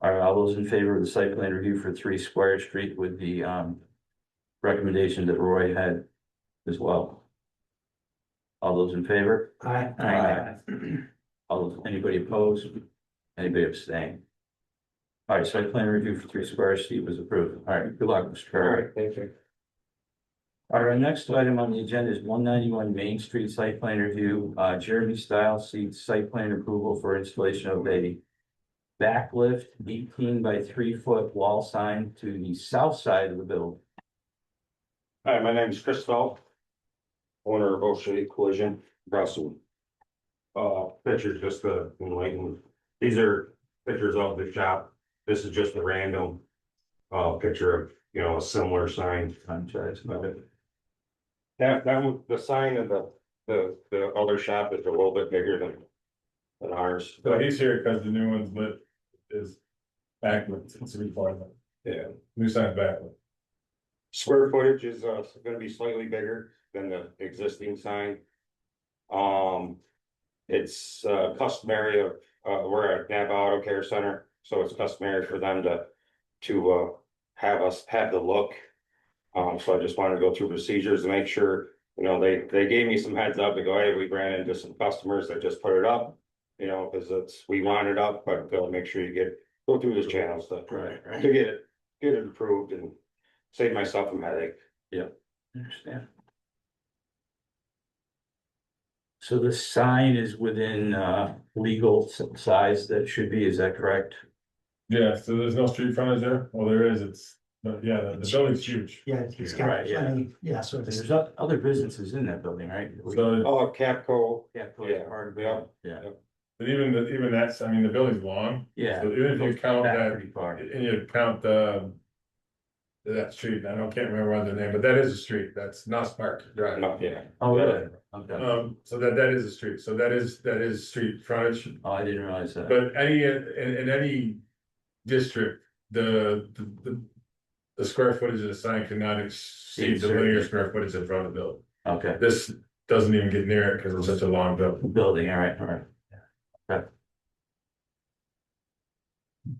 A: All right, all those in favor of the site plan review for 3 Squire Street with the recommendation that Roy had as well? All those in favor?
E: Aye.
A: All those, anybody opposed? Anybody abstain? All right, site plan review for 3 Squire Street was approved. All right, good luck, Mr. Carter.
M: Thank you.
A: All right, our next item on the agenda is 191 Main Street site plan review. Jeremy Stiles seeks site plan approval for installation of a backlift 18 by 3 foot wall sign to the south side of the building.
O: Hi, my name is Chris Felt, owner of O'Shea Collision, Russell. Pictures just to enlighten, these are pictures of the shop. This is just a random picture of, you know, a similar sign.
A: Franchise.
O: That one, the sign of the other shop is a little bit bigger than ours.
F: so he's here because the new one's lit is backlit, it's a requirement,
O: Yeah.
F: new sign backlit.
O: Square footage is gonna be slightly bigger than the existing sign. It's customary of, we're at Napa Auto Care Center, so it's customary for them to have us have the look. So I just wanted to go through procedures to make sure, you know, they gave me some heads up to go, hey, we ran into some customers that just put it up. You know, because we want it up, but they'll make sure you go through this channel stuff.
A: Right.
O: To get it approved and save myself some headache.
A: Understand. So the sign is within legal size that should be, is that correct?
F: Yeah, so there's no street frontage there, well, there is, it's, but yeah, the building's huge.
E: Yeah, he's got
A: Right, yeah.
E: plenty, yeah, so it's.
A: There's other businesses in that building, right?
F: So,
O: Oh, Capco,
A: Yeah,
O: yeah,
A: part of it.
O: yeah.
A: Yeah,
F: but even that's, I mean, the building's long,
A: yeah.
F: so even if you count
A: Back
F: that,
A: pretty far.
F: and you count that street, can't remember the name, but that is a street, that's Noss Park Drive.
O: no, yeah.
A: Oh, really? Okay.
F: So that is a street, so that is street frontage,
A: Oh, I didn't realize that.
F: but in any district, the square footage of the sign cannot exceed the linear square footage in front of the building.
A: Okay,
F: This doesn't even get near it because it's such a long building.
A: building, all right. Okay.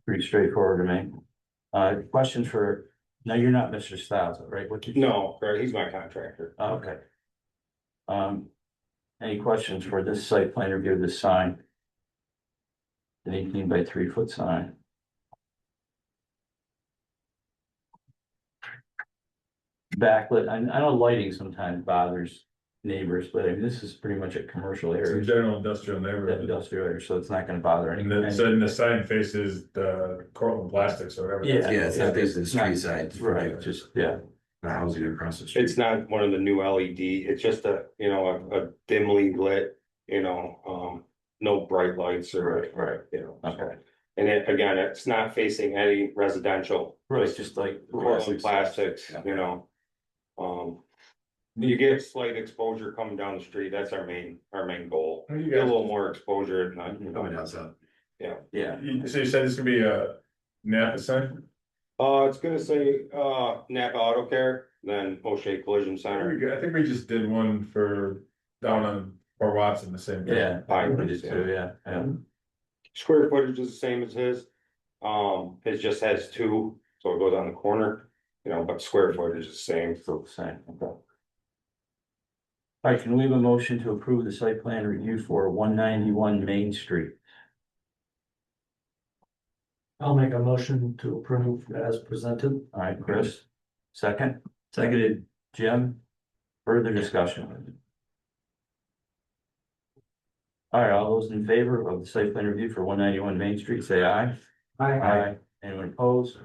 A: Pretty straightforward to me. Questions for, no, you're not Mr. Stiles, right? What did you?
O: No, right, he's my contractor.
A: Oh, okay. Any questions for this site plan review of this sign? An 18 by 3 foot sign. Backlit, I know lighting sometimes bothers neighbors, but I mean, this is pretty much a commercial
F: It's a
A: area.
F: general industrial
A: That
F: neighborhood.
A: industrial area, so it's not gonna bother
F: And
A: anyone.
F: the sign faces the Cortland Plastics or whatever.
A: Yeah.
C: Yeah, it's not facing the street side.
A: It's right, just, yeah,
C: The housing across the street.
O: It's not one of the new LED, it's just a dimly lit, no bright lights or,
A: right,
O: okay. And it, again, it's not facing any residential.
A: right, just like.
O: Cortland Plastics, you get slight exposure coming down the street, that's our main goal.
F: You
O: Get a
F: guys-
O: little more exposure at night.
C: Coming outside.
A: Yeah,
F: So you said this could be a Napa sign?
O: It's gonna say, Napa Auto Care, then O'Shea Collision Center.
F: I think we just did one for down on Fort Watson, the same thing.
A: yeah, I
O: Fine.
A: did too, yeah.
O: Square footage is the same as his. It just has two So it goes on the corner, but square footage is the same.
A: Still the same, okay. All right, can we have a motion to approve the site plan review for 191 Main Street?
G: I'll make a motion to approve as presented.
A: All right, Chris, second,
L: Seconded.
A: Jim, further discussion? All right, all those in favor of the site plan review for 191 Main Street, say aye. Aye. Anyone opposed?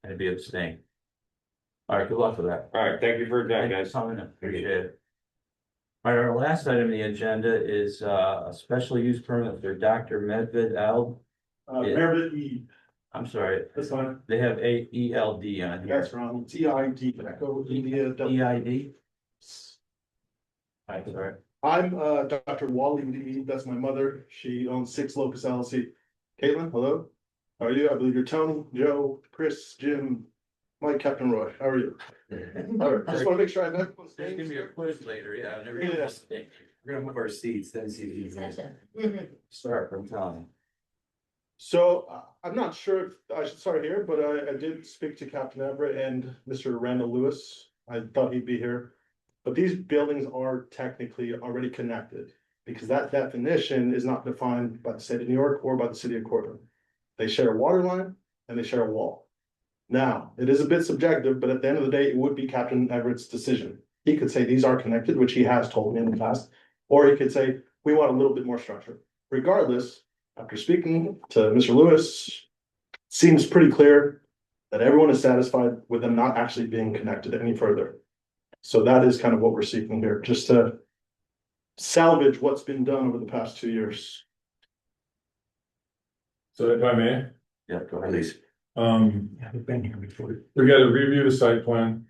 A: Anybody abstain? All right, good luck with that.
O: All right, thank you for your time, guys.
A: Appreciate it. All right, our last item on the agenda is a special use permit for Dr. Medved L.
B: Meredith E,
A: I'm sorry,
B: that's fine,
A: they have ELD on here.
B: that's wrong, TID, Echo India.
A: EID? I'm sorry.
P: I'm Dr. Wally Lee, that's my mother, she owns 6 Locus LLC. Caitlin, hello, how are you? I believe you're Tony, Joe, Chris, Jim, Mike, Captain Roy, how are you? All right, just wanna make sure I have everyone's
A: There's gonna
P: names.
A: be a quiz later, yeah. I've never.
P: Yeah.
C: We're gonna move our seats, then see if you can.
A: Start from telling.
P: So I'm not sure if I should start here, but I did speak to Captain Everett and Mr. Randall Lewis. I thought he'd be here. But these buildings are technically already connected because that definition is not defined by the state of New York or by the city of Cortland. They share a water line and they share a wall. Now, it is a bit subjective, but at the end of the day, it would be Captain Everett's decision. He could say these are connected, which he has told me in the past, or he could say, we want a little bit more structure. Regardless, after speaking to Mr. Lewis, seems pretty clear that everyone is satisfied with them not actually being connected any further. So that is kind of what we're seeking here, just to salvage what's been done over the past 2 years.
F: So if I may,
A: Yeah, go ahead.
C: Please.
E: I've been here before.
F: we gotta review the site plan.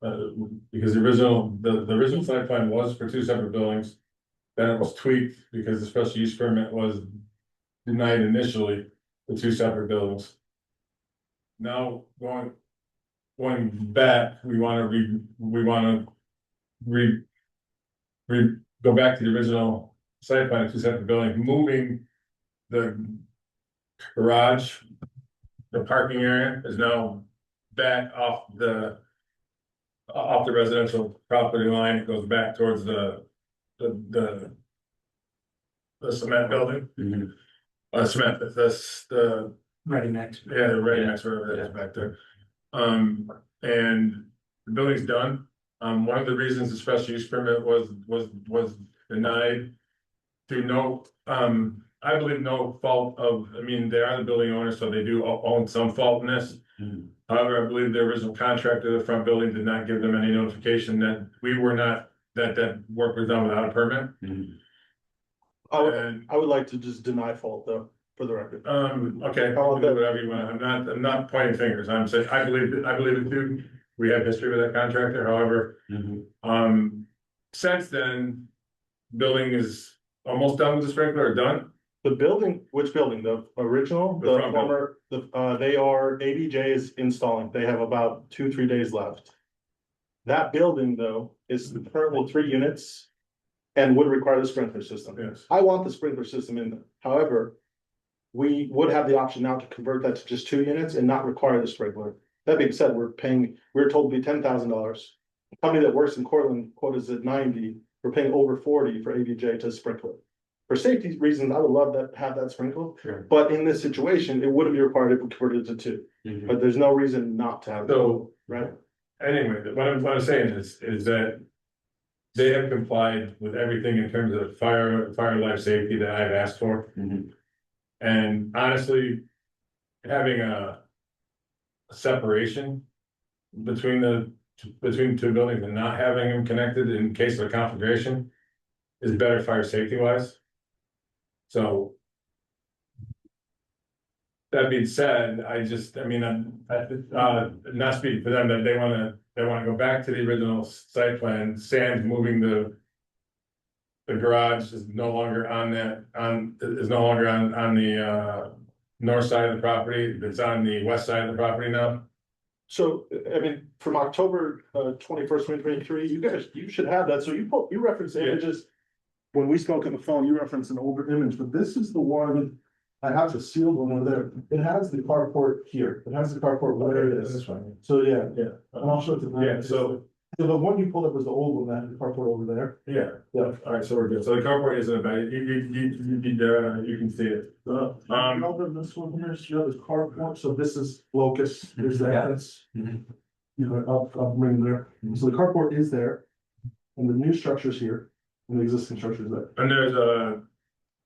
F: Because the original site plan was for 2 separate buildings. Then it was tweaked because the special use permit was denied initially for 2 separate buildings. Now, going back, we wanna go back to the original site plan, 2 separate buildings, moving the garage. The parking area is now back off the residential property line. It goes back towards the cement building. Cement, the
E: Ready next.
F: yeah, the ready next, wherever that is back there. And the building's done. One of the reasons the special use permit was denied through no, I believe no fault of, I mean, they are the building owners, so they do own some fault in this. However, I believe the original contractor of the front building did not give them any notification that we were not, that work was done without a permit. And,
P: I would like to just deny fault though, for the record.
F: okay, I'll do whatever you want. I'm not pointing fingers. I'm saying, I believe it too. We have history with that contractor, however. Since then, building is almost done with the sprinkler, or done.
P: The building, which building? The original,
F: The
P: the
F: front
P: former, they are, ABJ is installing. They have about 2-3 days left. That building though is currently 3 units and would require the sprinkler system.
F: Yes.
P: I want the sprinkler system in there. However, we would have the option now to convert that to just 2 units and not require the sprinkler. That being said, we're told to be $10,000. The company that works in Cortland quote is at 90. We're paying over 40 for ABJ to sprinkle it. For safety reasons, I would love to have that sprinkled,
A: Sure.
P: but in this situation, it wouldn't be required if we converted it to 2. But there's no reason not to have it,
F: So,
P: right?
F: anyway, what I'm saying is that they have complied with everything in terms of fire life safety that I've asked for. And honestly, having a separation between the 2 buildings and not having them connected in case of a conflagration is better fire safety wise. So that being said, not speaking for them, that they wanna go back to the original site plan, sans moving the garage is no longer on the north side of the property, it's on the west side of the property now.
P: So, I mean, from October 21st, 2023, you should have that. So you reference
F: Yeah.
P: images. When we spoke on the phone, you referenced an older image, but this is the one I have the sealed one over there. It has the carport here. It has the carport where it
F: This
P: is.
F: is fine.
P: So, yeah,
F: Yeah.
P: and I'll show it to you.
F: Yeah, so,
P: So the one you pulled up was the old one, that had the carport over there.
F: yeah,
P: Yeah.
F: all right, so we're good. So the carport isn't bad. You can see it.
P: This one here, you know, this carport, so this is locus, there's the
A: Yeah.
P: entrance.
A: Mhm.
P: You know, I'll bring it there. So the carport is there. And the new structure's here, and the existing structure's there.
F: And there's a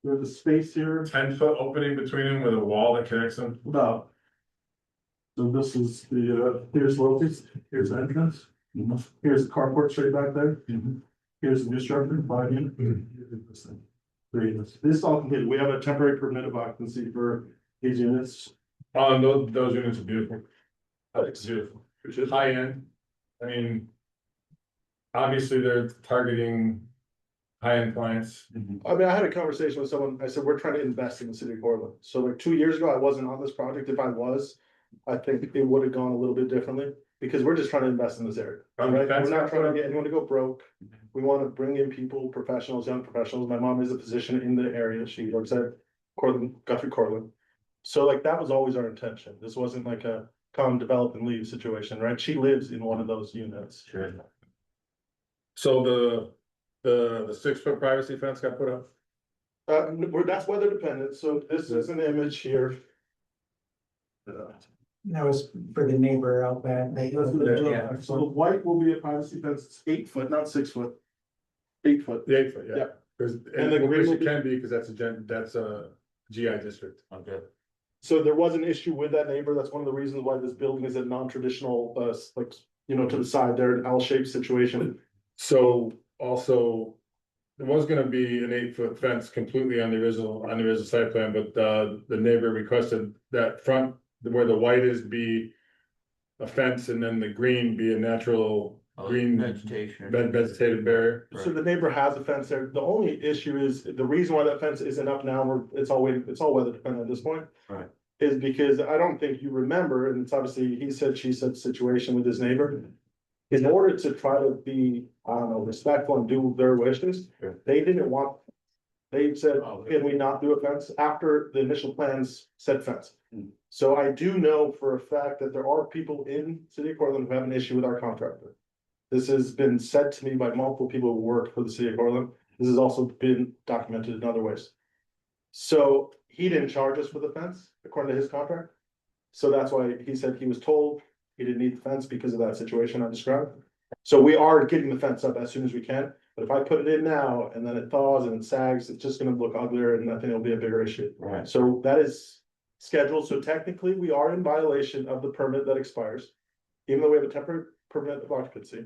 P: There's a space here,
F: 10-foot opening between them with a wall that connects them.
P: about. So this is the, here's locus, here's the entrance. Here's the carport straight back there. Here's the new structure, 5 units. Here's this thing, 3 units. This is all completed. We have a temporary permit of occupancy for these units.
F: Those units are beautiful. It's beautiful. High end. I mean. Obviously, they're targeting high-end clients.
P: I mean, I had a conversation with someone, I said, we're trying to invest in the city of Portland. So like 2 years ago, I wasn't on this project. If I was, I think it would have gone a little bit differently. Because we're just trying to invest in this area, right? We're not trying to get anyone to go broke. We want to bring in people, professionals, young professionals. My mom is a physician in the area. She works at Cortland, Guthrie Cortland. So like, that was always our intention. This wasn't like a come develop and leave situation, right? She lives in one of those units.
A: Sure.
F: So the 6-foot privacy fence got put up?
P: That's weather dependent. So this is an image here.
E: That was for the neighbor out back.
P: Yeah, so the white will be a privacy fence, it's 8 foot, not 6 foot. 8 foot.
F: The 8 foot, yeah.
P: Yeah.
F: And
P: the
F: the
P: green will
F: it
P: be-
F: can be, because that's a GI district.
A: Okay.
P: So there was an issue with that neighbor. That's one of the reasons why this building is a non-traditional, like, you know, to the side there, an L-shaped situation.
F: So also, there was gonna be an 8-foot fence completely on the original site plan, but the neighbor requested that front, where the white is, be a fence, and then the green be a natural green
A: Vegetation.
F: vegetative barrier.
P: So the neighbor has a fence there. The only issue is, the reason why that fence isn't up now, it's all weather dependent at this point.
A: Right.
P: Is because I don't think you remember, and it's obviously he said, she said situation with his neighbor. In order to try to be, I don't know, respectful and do their wishes,
A: Sure.
P: they didn't want. They said, can we not do a fence after the initial plans said fence? So I do know for a fact that there are people in City of Portland who have an issue with our contractor. This has been said to me by multiple people who work for the City of Portland. This has also been documented in other ways. So he didn't charge us for the fence, according to his contract. So that's why he said he was told he didn't need the fence because of that situation I described. So we are getting the fence up as soon as we can, but if I put it in now and then it thaws and it sags, it's just gonna look uglier and I think it'll be a bigger issue.
A: Right.
P: So that is scheduled, so technically we are in violation of the permit that expires. Even though we have a temporary permit of occupancy.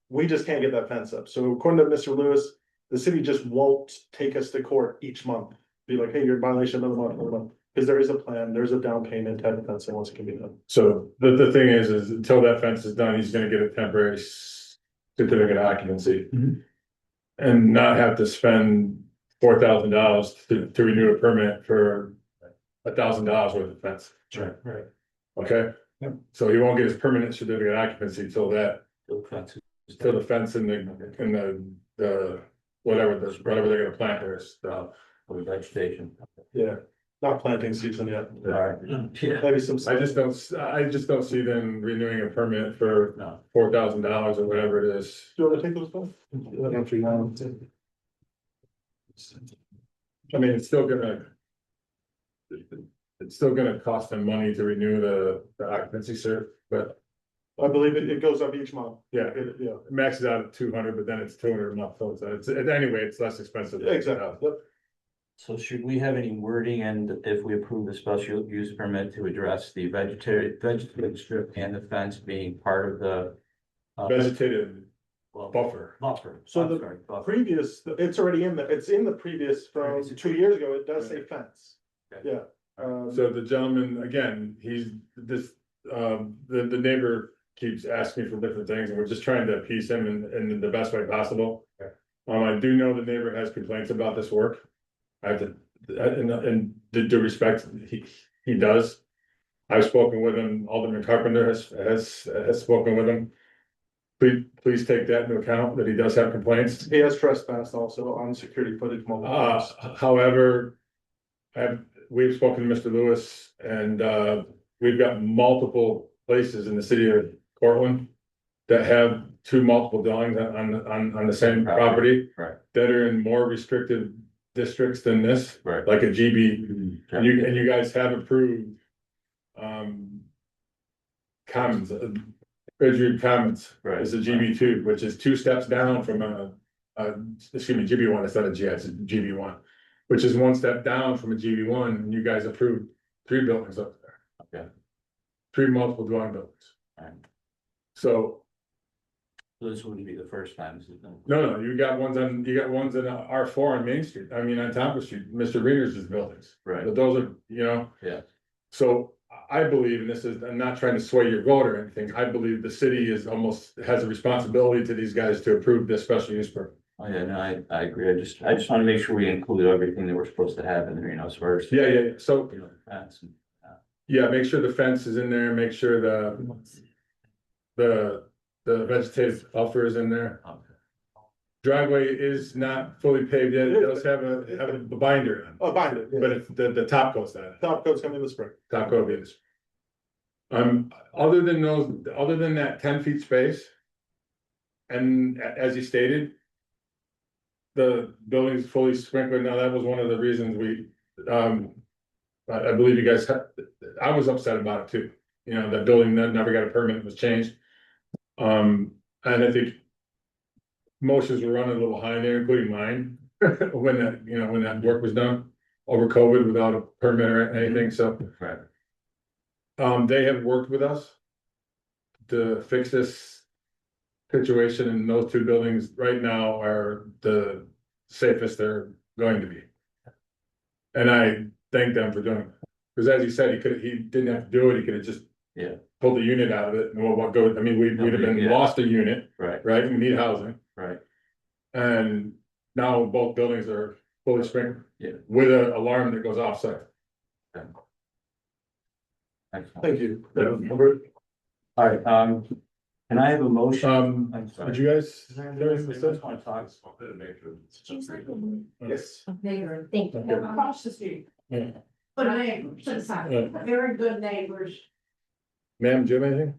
P: We just can't get that fence up, so according to Mr. Lewis, the city just won't take us to court each month. Be like, hey, you're in violation another month, because there is a plan, there's a down payment type of fencing once it can be done.
F: So the thing is until that fence is done, he's gonna get a temporary certificate of occupancy. And not have to spend $4,000 to renew a permit for $1,000 worth of fence.
A: Right.
F: Okay? So he won't get his permanent certificate of occupancy till that,
A: The fence is-
F: till the fence and the whatever they're gonna plant there is,
A: With vegetation.
P: Yeah, not planting season yet.
A: Alright. Yeah.
P: Maybe some.
F: I just don't see them renewing a permit for
A: No.
F: $4,000 or whatever it is.
P: Do you wanna take those back? I don't know if you want to.
F: I mean, it's still gonna cost them money to renew the occupancy cert, but
P: I believe it goes up each month.
F: yeah,
P: Yeah,
F: it maxes out at 200, but then it's 200 a month, so anyway, it's less expensive.
P: exactly. Yep.
A: So should we have any wording, and if we approve the special use permit to address the vegetative strip and the fence being part of the.
F: Vegetative buffer.
A: Buffer.
P: So
A: I'm
P: the
A: sorry, buffer.
P: Previous, it's already in there, it's in the previous from 2 years ago, it does say fence.
A: Okay.
P: Yeah.
F: So the gentleman, again, the neighbor keeps asking for different things, and we're just trying to appease him in the best way possible. I do know the neighbor has complaints about this work. I have to, and due respect, he does. I've spoken with him, Alderman Carpenter has spoken with him. Please take that into account, that he does have complaints.
P: He has trespassed also on security footage multiple times.
F: However, we've spoken to Mr. Lewis and, we've got multiple places in the city of Cortland that have two multiple dwellings on the same property.
A: Right.
F: That are in more restrictive districts than this,
A: Right.
F: like a GB, and you guys have approved. Commons, Ridgeview Commons
A: Right.
F: is a GB2, which is 2 steps down from excuse me, GB1, it's not a GI, it's a GB1. Which is 1 step down from a GB1, and you guys approved 3 buildings up there.
A: Okay.
F: 3 multiple dwelling buildings.
A: Right.
F: So,
A: This wouldn't be the first time. This is the-
F: no, you got ones in R4 on Main Street, I mean, on Temple Street, Mr. Reader's buildings.
A: Right.
F: But those are, you know.
A: Yeah.
F: So I believe, and this is, I'm not trying to sway your vote or anything, I believe the city is almost, has a responsibility to these guys to approve this special use permit.
A: Oh, yeah, no, I agree. I just want to make sure we include everything that we're supposed to have in there, you know, as far as.
F: Yeah, so,
A: You know, fence and,
F: yeah, make sure the fence is in there, make sure the vegetative buffer is in there.
A: okay.
F: Driveway is not fully paved yet, it does have a binder,
P: Oh, bind it.
F: but it's the top coat's not.
P: Top coat's coming in the spring.
F: Top coat is. Other than that 10 feet space. And as you stated. The building is fully sprinkled. Now, that was one of the reasons we, I believe you guys I was upset about it too. You know, that building never got a permit, it was changed. And I think. Motions were running a little high there, including mine, when that work was done over COVID without a permit or anything, so.
A: Right.
F: They have worked with us. To fix this. Situation, and those 2 buildings right now are the safest they're going to be. And I thank them for doing it, because as he said, he didn't have to do it, he could have just.
A: Yeah.
F: Pulled the unit out of it, and what go, I mean, we'd have been
A: Yeah.
F: lost a unit,
A: Right.
F: right, we need housing.
A: Right.
F: And now both buildings are fully sprinkled.
A: Yeah.
F: With an alarm that goes off site.
A: Excellent.
P: Thank you.
A: All right, can I have a motion? I'm sorry.
F: Did you guys?
A: Just want to talk.
P: Yes.
H: Thank you.
K: Across the street.
F: Yeah.
K: Good neighbors, very good neighbors.
F: Ma'am, do you have anything?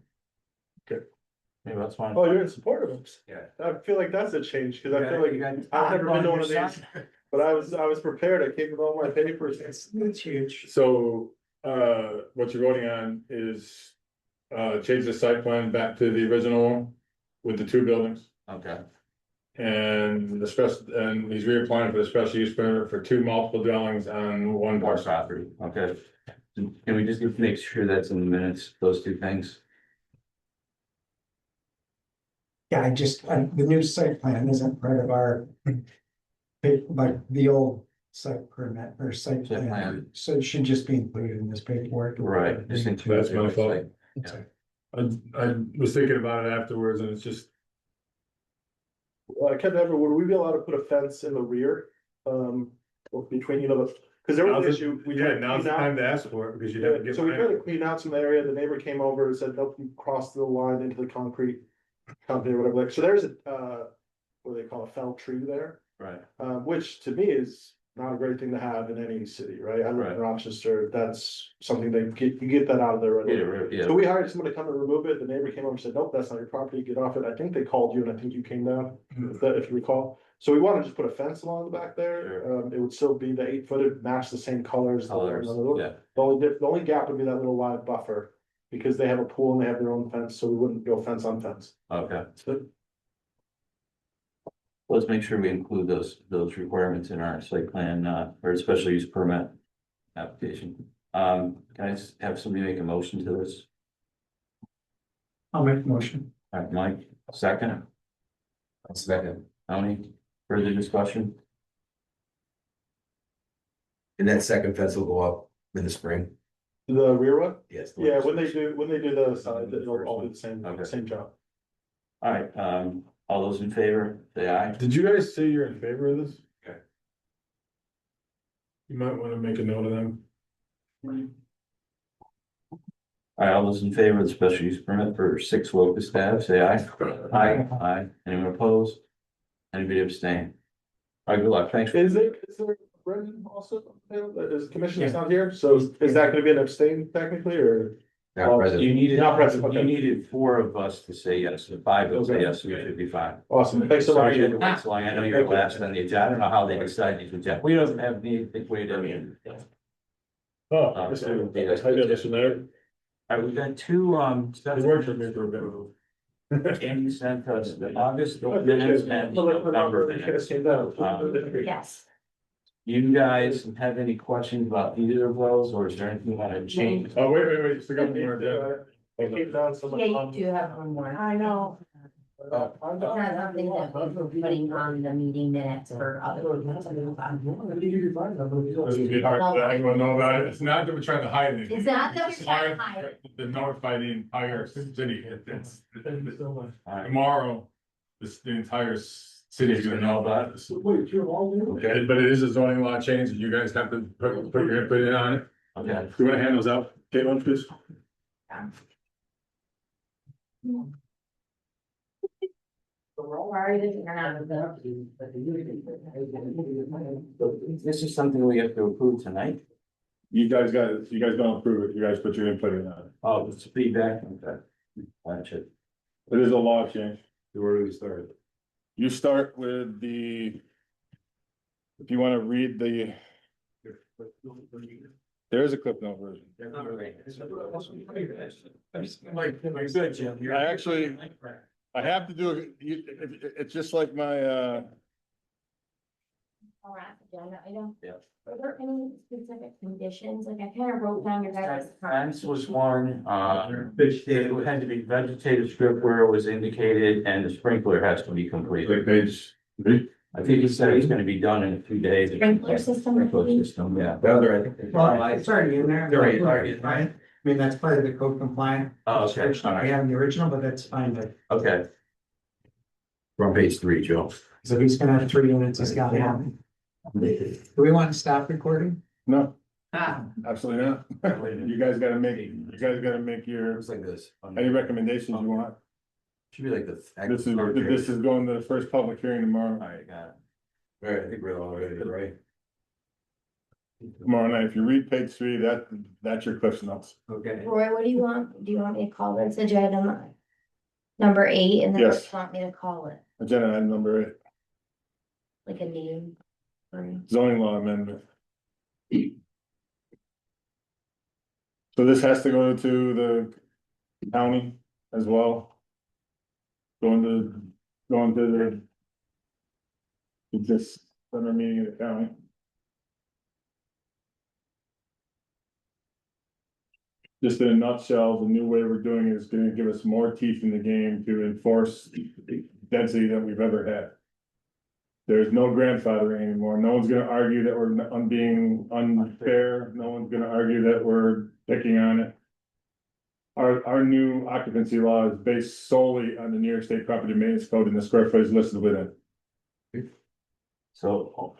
A: Maybe that's fine.
P: Oh, you're in support of them?
C: Yeah.
P: I feel like that's a change, cause I feel like I've never been to one of these, but I was prepared, I came with all my papers.
E: It's huge.
F: So, what you're voting on is, change the site plan back to the original one with the 2 buildings.
A: Okay,
F: And and he's reapplying for the special use permit for 2 multiple dwellings on 1
A: more
F: parcel.
A: property, okay. Can we just make sure that's in the minutes, those 2 things?
E: Yeah, the new site plan isn't part of our. Like the old site permit or site
A: Site plan.
E: plan, so it should just be included in this paperwork.
A: Right, just include.
F: That's my fault.
A: Yeah.
F: I was thinking about it afterwards, and it's just,
P: Captain Everett, would we be allowed to put a fence in the rear? Between, cause there was an issue. we tried to
F: now's the
P: clean out-
F: time to ask for it, because you'd have to
P: Yeah,
F: get.
P: so we tried to clean out some area, the neighbor came over and said, nope, you crossed the line into the concrete. Company or whatever, like, so there's what do they call a fell tree there,
A: Right,
P: which to me is not a great thing to have in any city, right? I live
A: Right.
P: in Rochester, that's something you get that out of there right
A: yeah,
P: away.
A: yeah,
P: So we hired someone to come and remove it, the neighbor came over and said, nope, that's not your property, get off it, I think they called you and I think you came down, if you recall. So we wanna just put a fence along the back there, it would still be the 8-footed, match the same colors.
A: colors,
P: The
A: yeah,
P: only gap would be that little live buffer, because they have a pool and they have their own fence, so we wouldn't go fence on fence.
A: okay.
P: So
A: Let's make sure we include those requirements in our site plan, or special use permit application. Can I just have somebody make a motion to this?
E: I'll make a motion.
A: All right, Mike, second,
C: Second.
A: Tony, further discussion?
C: And that second fence will go up in the spring?
P: the rear one,
C: Yes.
P: yeah, when they do the side, it'll all do the same,
A: Okay.
P: same job.
A: All right, all those in favor, say aye.
F: Did you guys say you're in favor of this?
C: Okay.
F: You might wanna make a note of them.
A: All right, all those in favor of the special use permit for 6 Locust Ave, say aye. Aye. Aye, anyone opposed? Anybody abstain? All right, good luck, thanks.
P: Is there a Brendan also, is commissioner's not here, so is that gonna be an abstain technically, or?
C: Not present.
A: You needed,
P: Not present,
A: you
P: okay.
A: needed 4 of us to say yes, and 5 will say
P: Okay.
A: yes, so it should be fine.
P: Awesome, thanks so much.
A: Sorry you had to wait so long. I know you're last on the agenda. I don't know how they decided to reject. We don't have the wait. I mean.
P: Oh,
A: How
P: Mr. How you doing, Mr. Mayor?
A: All right, we've got 2,
P: He worked for me for a bit.
A: Andy sent us the August
P: I
A: minutes
P: appreciate it.
A: and the November minutes.
I: Yes.
A: You guys have any questions about either of those, or is there anything you want to change?
F: Oh, wait, still got more, yeah.
H: Yeah, you do have one more.
K: I know.
H: It's not something that we're putting on the meeting minutes for other people to move on.
F: It'd be hard for anyone to know about it. It's not that we're trying to hide it.
H: It's not that we're trying to hide it.
F: To notify the entire city, tomorrow, the entire city's gonna know about it. Okay, but it is a zoning law change, and you guys have to put your input in on it.
A: Okay.
F: You wanna hand those out, Caitlin, please?
A: This is something we have to approve tonight?
F: You guys don't approve it, you guys put your input in on it.
A: Oh, it's feedback, okay. Gotcha.
F: It is a law change.
C: Where do we start?
F: You start with the. If you wanna read the. There is a clip note version.
A: Good, Jim.
F: I actually- I have to do it, it's just like my,
H: Alright, agenda item.
A: Yeah.
H: Are there any specific conditions? Like I kind of wrote down your guys'.
A: Fence was one, it had to be vegetative strip where it was indicated, and the sprinkler has to be completed.
F: page.
A: I think he said it's gonna be done in a few days.
H: Sprinkler system?
A: Sprinkler system, yeah.
C: The other, I think.
E: Well, it's already in there.
C: They're already-
E: Right? I mean, that's part of the code compliant.
A: Oh, okay, all
E: We
A: right,
E: have the original, but that's fine, but
A: okay.
C: We're on page 3, Joe.
E: so he's gonna have 3 units, he's got one. Do we want to stop recording?
F: No, absolutely not. You guys gotta make your,
C: Looks like this.
F: any recommendations you want.
C: Should be like the.
F: This is going to the first public hearing tomorrow,
A: All right, got it.
C: All right, I think we're all ready, right?
F: tomorrow night. If you read page 3, that's your cliff notes.
C: Okay.
H: Roy, what do you want? Do you want me to call this agenda number 8 and then what do
F: Yes.
H: you want me to call it?
F: Agenda item number 8,
H: Like a name? Or-
F: zoning law amendment. So this has to go to the county as well. Going to the. This summer meeting in the county. Just in a nutshell, the new way we're doing it is gonna give us more teeth in the game to enforce the density that we've ever had. There's no grandfathering anymore. No one's gonna argue that we're being unfair. No one's gonna argue that we're picking on it. Our new occupancy law is based solely on the New York State Property Maintenance Code and the square footage listed within.
A: So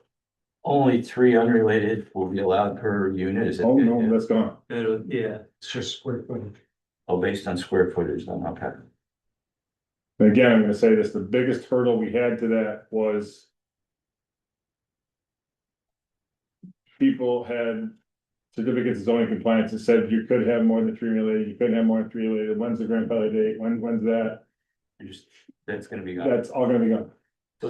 A: only 3 unrelated will be allowed per unit, is it?
F: Oh, no, that's gone.
A: Yeah.
E: It's just square footage.
A: Oh, based on square footage, then, okay.
F: And again, I'm gonna say this, the biggest hurdle we had to that was. People had certificates of zoning compliance that said you could have more than 3 related, you couldn't have more than 3 related, when's the grandfather date, when's that?
A: That's gonna be gone.
F: That's all gonna be gone.
A: So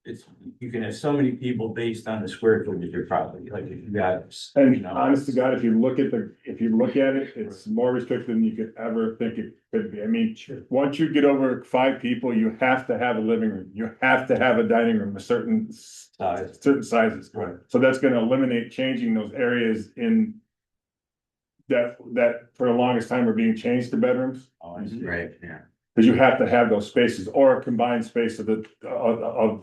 A: it's, you can have so many people based on the square footage of your property, like if you got. you
F: And
A: know,
F: honest to God, if you look at it, it's more restricted than you could ever think it could be. I mean, once you get over 5 people, you have to have a living room, you have to have a dining room, a certain sizes.
A: Right.
F: So that's gonna eliminate changing those areas in. That for the longest time are being changed to bedrooms,
A: Oh, I see.
C: Right, yeah.
F: because you have to have those spaces or a combined space of the, of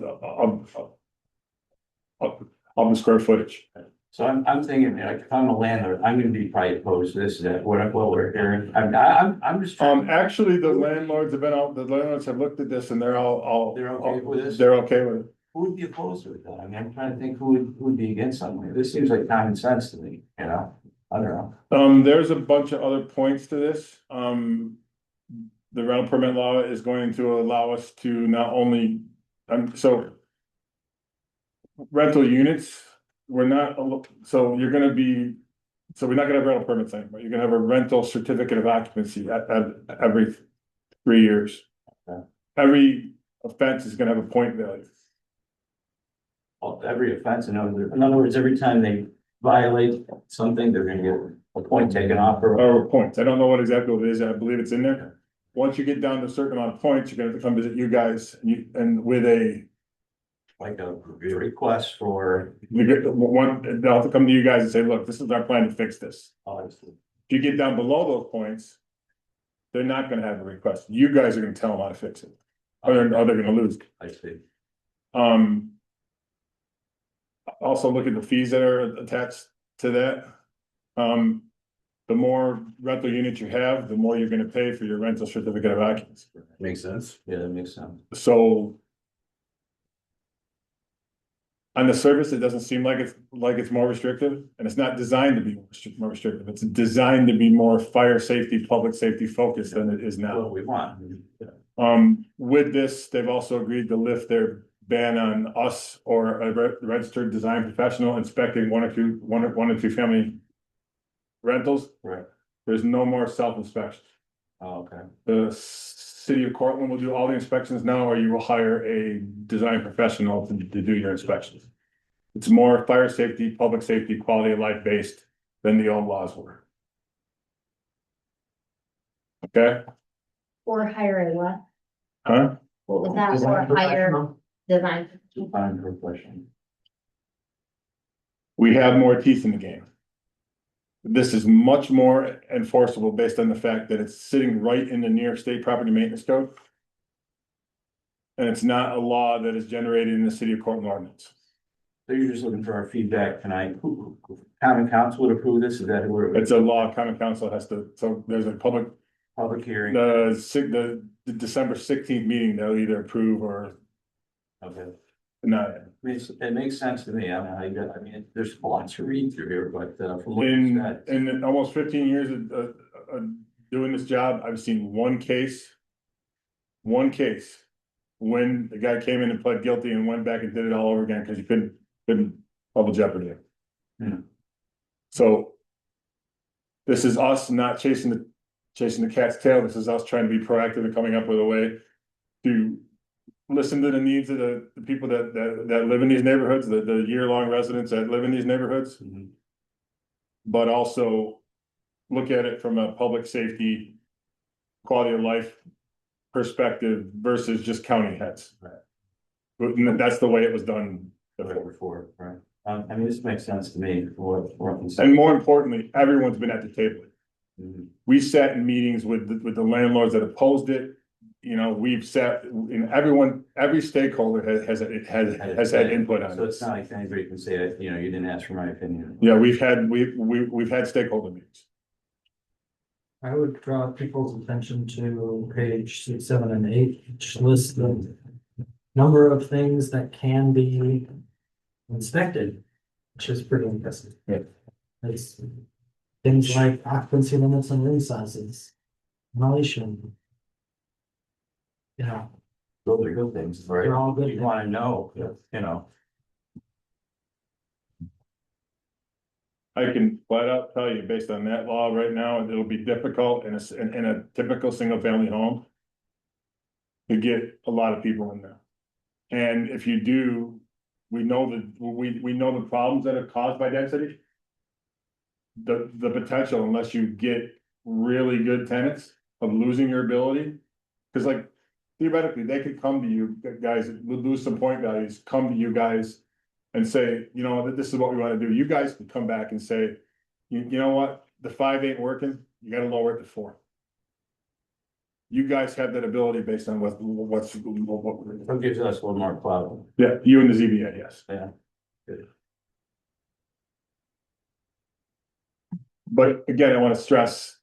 F: the square footage.
A: So I'm thinking, like, if I'm a landlord, I'm gonna be probably opposed to this, that what we're hearing, I'm just.
F: Actually, the landlords have looked at this and they're all.
A: They're okay with this?
F: They're okay with it.
A: Who would be opposed to it though? I mean, I'm trying to think who would be against something. Like this seems like common sense to me, you know? I don't know.
F: There's a bunch of other points to this. The rental permit law is going to allow us to not only, so. Rental units
P: we're not, so you're gonna be, so we're not gonna have rental permits anymore. You're gonna have a rental certificate of occupancy at every 3 years.
A: Okay.
P: Every offense is gonna have a point value.
A: Every offense, in other words, every time they violate something, they're gonna get a point taken off or.
P: Or points. I don't know what exactly it is. I believe it's in there. Once you get down to a certain amount of points, you're gonna have to come visit you guys and with a.
A: Like a request for.
P: You get one, they'll have to come to you guys and say, look, this is our plan to fix this.
A: Obviously.
P: If you get down below those points. They're not gonna have a request. You guys are gonna tell them how to fix it. Or they're gonna lose.
A: I see.
P: Also look at the fees that are attached to that. The more rental units you have, the more you're gonna pay for your rental certificate of occupancy.
A: Makes sense. Yeah, that makes sense.
P: So. On the surface, it doesn't seem like it's more restrictive, and it's not designed to be more restrictive. It's designed to be more fire safety, public safety focused than it is now.
A: What we want.
P: With this, they've also agreed to lift their ban on us or a registered design professional inspecting one or two family rentals.
A: Right.
P: There's no more self-inspection.
A: Oh, okay.
P: The city of Cortland will do all the inspections now, or you will hire a design professional to do your inspections. It's more fire safety, public safety, quality of life based than the old laws were. Okay,
H: Or hire a what?
P: huh?
H: What was that?
A: Design
H: Or hire
A: professional?
H: design.
A: Fine, good question.
P: We have more teeth in the game. This is much more enforceable based on the fact that it's sitting right in the New York State Property Maintenance Code. And it's not a law that is generated in the city of Cortland ordinance.
A: So you're just looking for our feedback tonight. Common council would approve this? Is that where?
P: It's a law, common council has to, so there's a public,
A: Hearing.
P: the December 16th meeting, they'll either approve or
A: Okay.
P: deny it.
A: It makes sense to me. I mean, there's a lot to read through here, but from what you said.
P: In almost 15 years of doing this job, I've seen one case. When the guy came in and pled guilty and went back and did it all over again because he couldn't double jeopardy.
A: Hmm.
P: So. This is us not chasing the cat's tail. This is us trying to be proactive and coming up with a way to listen to the needs of the people that live in these neighborhoods, the year-long residents that live in these neighborhoods.
A: Mm-hmm.
P: But also look at it from a public safety, quality of life perspective versus just county heads.
A: Right.
P: That's the way it was done
A: Before, right? I mean, this makes sense to me for what I'm
P: And more importantly, everyone's been at the table.
A: Mm-hmm.
P: We sat in meetings with the landlords that opposed it. You know, we've sat in every stakeholder has had input on it.
A: So it's not like anybody can say that, you didn't ask for my opinion.
P: Yeah, we've had stakeholder meetings.
G: I would draw people's attention to page 6, 7, and 8, which lists the number of things that can be inspected, which is pretty impressive.
P: Yeah.
G: It's things like occupancy limits and room sizes, ventilation.
A: Those are good things, right?
G: They're all good
A: You want to know,
P: I can flat out tell you, based on that law right now, it'll be difficult in a typical single family home to get a lot of people in there. And if you do, we know the problems that are caused by density. The potential, unless you get really good tenants, of losing your ability, because like theoretically, they could come to you guys, lose some point values, come to you guys and say, this is what we want to do. You guys can come back and say, you know what, the 5 ain't working, you gotta lower it to 4. You guys have that ability based on what
A: gives us a little more clout.
P: Yeah, you and the ZBA, yes.
A: Yeah. Good.
P: But again, I want to stress.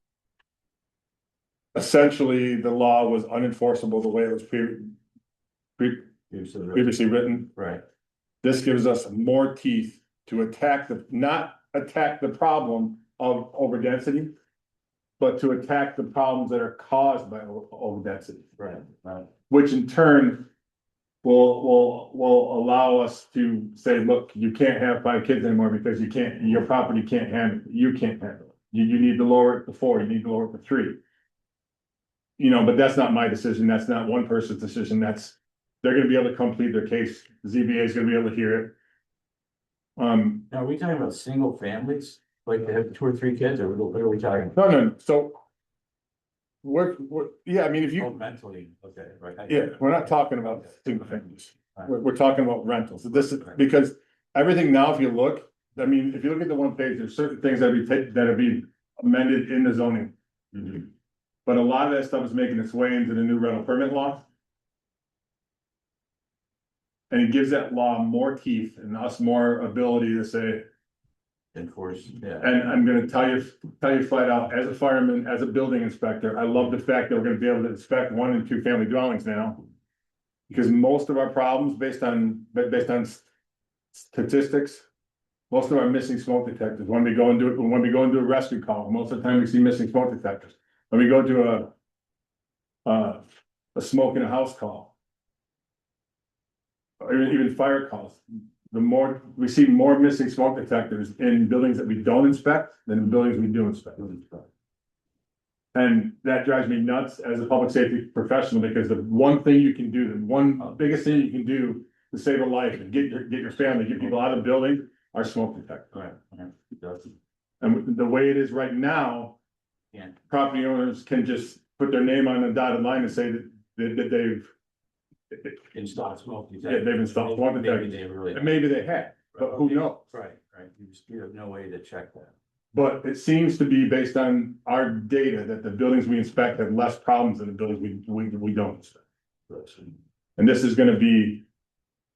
P: Essentially, the law was unenforceable the way it was previously written.
A: Right.
P: This gives us more teeth to not attack the problem of overdensity, but to attack the problems that are caused by overdensity.
A: Right.
P: Which in turn will allow us to say, look, you can't have 5 kids anymore because you can't, your property can't handle, you can't handle it. You need to lower it to 4, you need to lower it to 3. You know, but that's not my decision, that's not one person's decision, they're gonna be able to complete their case, the ZBA is gonna be able to hear it.
A: Now, are we talking about single families, like they have 2 or 3 kids, or what are we talking?
P: No, so. Yeah, I mean, if
A: Oh,
P: you,
A: mentally, okay, right.
P: yeah, we're not talking about single families, we're talking about rentals, this is, because everything now, if you look, I mean, if you look at the one page, there's certain things that'd be amended in the zoning. But a lot of that stuff is making its way into the new rental permit law. And it gives that law more teeth and us more ability to say,
A: Enforce, yeah.
P: and I'm gonna tell you flat out, as a fireman, as a building inspector, I love the fact that we're gonna be able to inspect 1 and 2 family dwellings now. Because most of our problems, based on statistics, most of our missing smoke detectors, when we go and do a rescue call, most of the time we see missing smoke detectors. When we go to a smoke in a house call. Or even fire calls, we see more missing smoke detectors in buildings that we don't inspect than in buildings we do inspect. And that drives me nuts as a public safety professional, because the one thing you can do, the one biggest thing you can do to save a life and get your family, get people out of the building, are smoke detectors. And the way it is right now, property owners can just put their name on a dotted line and say that they've
A: Installed smoke
P: yeah,
A: detector.
P: they've installed smoke
A: Maybe
P: detectors.
A: they really.
P: And maybe they had, but who knows?
A: Right, you have no way to check that.
P: But it seems to be based on our data that the buildings we inspect have less problems than the buildings we don't inspect. And this is gonna be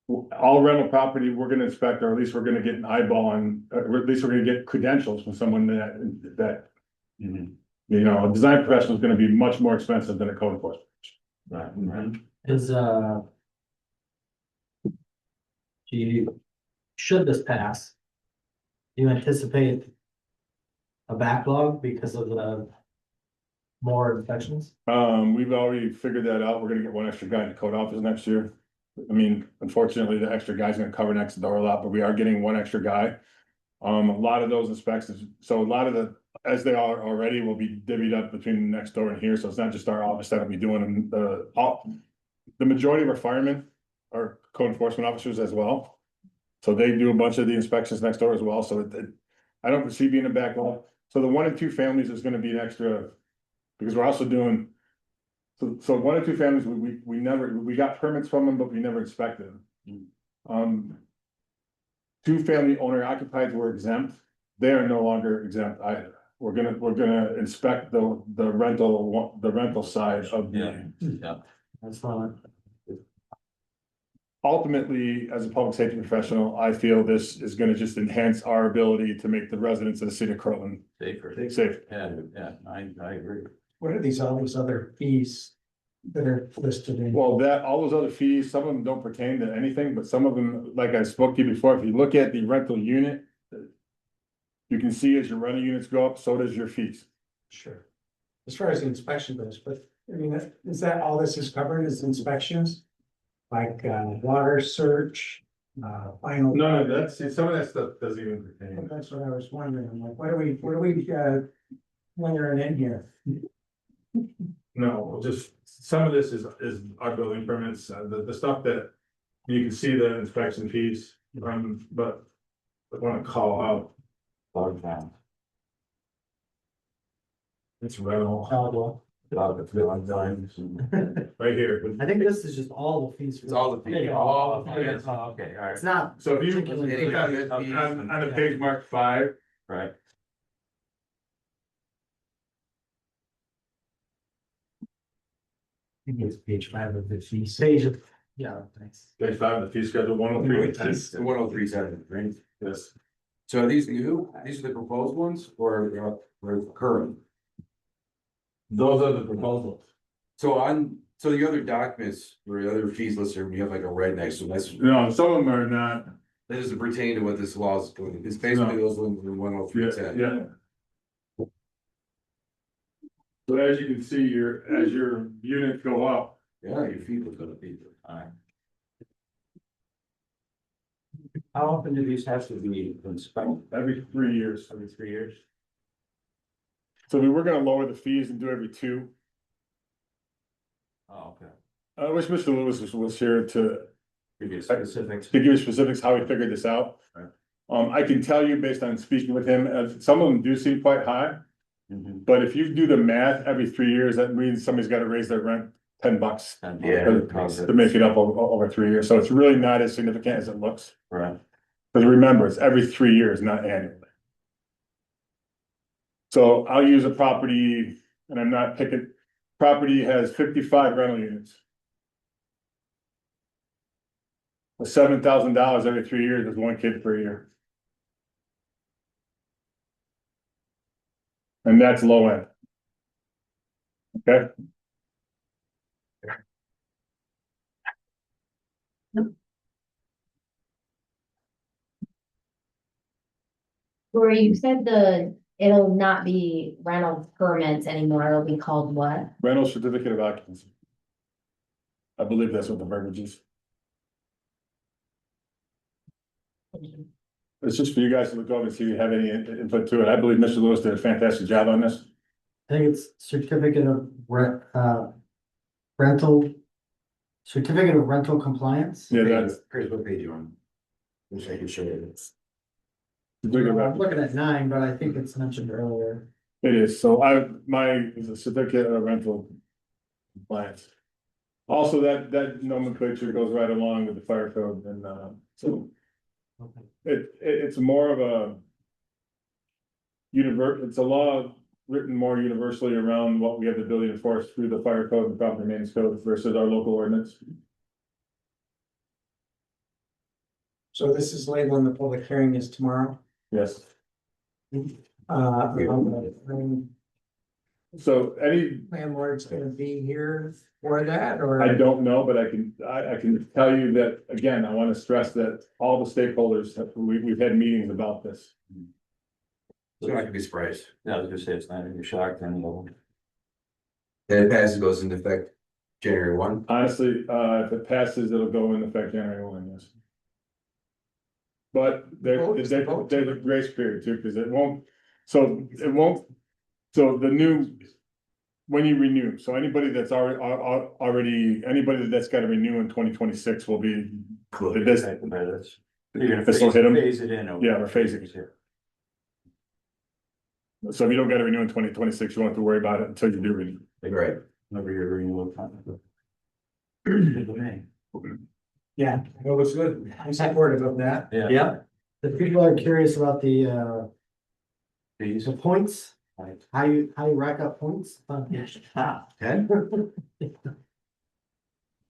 P: all rental property we're gonna inspect, or at least we're gonna get an eyeball on, or at least we're gonna get credentials from someone that you know, a design professional is gonna be much more expensive than a code enforcement.
A: Right.
G: Should this pass? Do you anticipate a backlog because of the more inspections?
P: We've already figured that out. We're gonna get 1 extra guy in the code office next year. I mean, unfortunately, the extra guy's gonna cover next door a lot, but we are getting 1 extra guy. A lot of those inspections, so a lot of the, as they are already, will be divvied up between next door and here, so it's not just our office that'll be doing them. The majority of our firemen are code enforcement officers as well. So they do a bunch of the inspections next door as well, so I don't foresee being a backlog. So the 1 and 2 families is gonna be an extra, because we're also doing. So 1 and 2 families, we got permits from them, but we never inspected them. 2 family owner occupied were exempt, they are no longer exempt either. We're gonna inspect the rental side of the.
A: Yeah.
G: That's fine.
P: Ultimately, as a public safety professional, I feel this is gonna just enhance our ability to make the residents of the city of Cortland safer.
A: Yeah, I agree.
E: What are all these other fees that are listed in?
P: Well, all those other fees, some of them don't pertain to anything, but some of them, like I spoke to you before, if you look at the rental unit. You can see as your rental units go up, so does your fees.
E: Sure. As far as the inspection goes, but I mean, is that all this is covered is inspections? Like water search, final.
P: No, that's, some of that stuff doesn't even pertain.
E: That's what I was wondering. I'm like, what are we layering in here?
P: No, just, some of this is our building permits, the stuff that. You can see the inspection fees, but I wanna call out.
A: Log down.
P: It's rental.
A: Right
P: Right here.
G: I think this is just all the fees.
C: It's all the fees.
G: Yeah.
A: Oh, okay, all right.
G: It's not.
P: So if you,
G: particularly-
P: on the page marked 5,
A: Right.
G: I think it's page 5 of the fees. Page of, yeah, thanks.
P: page 5, the fee schedule 103.
C: 103 7, right?
P: Yes.
C: So are these new? These are the proposed ones or current?
P: Those are the proposals.
C: So the other documents or the other fees listed, we have like a red next to them.
P: No, some of them are not.
C: That doesn't pertain to what this law is doing. It's basically those ones in 103 10.
P: Yeah. So as you can see, as your units go up,
C: Yeah, your fee was gonna be.
A: All right. How often do these have to be inspected?
P: every 3 years.
A: Every 3 years?
P: So we were gonna lower the fees and do every 2.
A: Oh, okay.
P: I wish Mr. Lewis was here to
A: Give you specifics.
P: give you specifics how he figured this out.
A: Right.
P: I can tell you based on speaking with him, some of them do seem quite high.
A: Mhm.
P: But if you do the math every 3 years, that means somebody's gotta raise their rent $10
C: Yeah.
P: to make it up over 3 years. So it's really not as significant as it looks.
A: Right.
P: Because remember, it's every 3 years, not annually. So I'll use a property, and I'm not picking, property has 55 rental units. $7,000 every 3 years is 1 kid per year. And that's low end. Okay,
H: Lori, you said it'll not be rental permits anymore, it'll be called what?
P: rental certificate of occupancy. I believe that's what the verbiage is. It's just for you guys to look over and see if you have any input to it. I believe Mr. Lewis did a fantastic job on this.
G: I think it's certificate of rental. Certificate of rental compliance.
P: Yeah, that's.
C: Chris, what page you on? Just making sure it's.
G: I'm looking at 9, but I think it's mentioned earlier.
P: It is, so my is a certificate of rental compliance. Also, that nomenclature goes right along with the fire code and, so. It's more of a. It's a law written more universally around what we have the ability to enforce through the fire code and property maintenance code versus our local ordinance.
E: So this is labeling the public hearing is tomorrow.
P: Yes,
E: Uh,
P: so any,
E: landlord's gonna be here for that, or?
P: I don't know, but I can tell you that, again, I wanna stress that all the stakeholders, we've had meetings about this.
C: So I could be surprised.
A: Yeah, I was gonna say it's not any shock then.
C: Then it passes, goes into effect January 1.
P: Honestly, if it passes, it'll go into effect January 1, yes. But there's a grace period too, because it won't, so the new. When you renew, so anybody that's already, anybody that's got to renew in 2026 will be.
A: You're
P: This,
A: gonna
P: This will hit 'em?
A: phase it in. over
P: Yeah, we're phasing it.
A: here.
P: so if you don't get to renew in 2026, you won't have to worry about it until you do renew.
C: Right.
A: Over your renewal time.
E: Yeah, well, looks good. I'm supportive of that.
A: Yeah.
G: Yeah. The people are curious about the
A: Fees.
G: points,
A: Right.
G: how you rack up points.
C: Ted?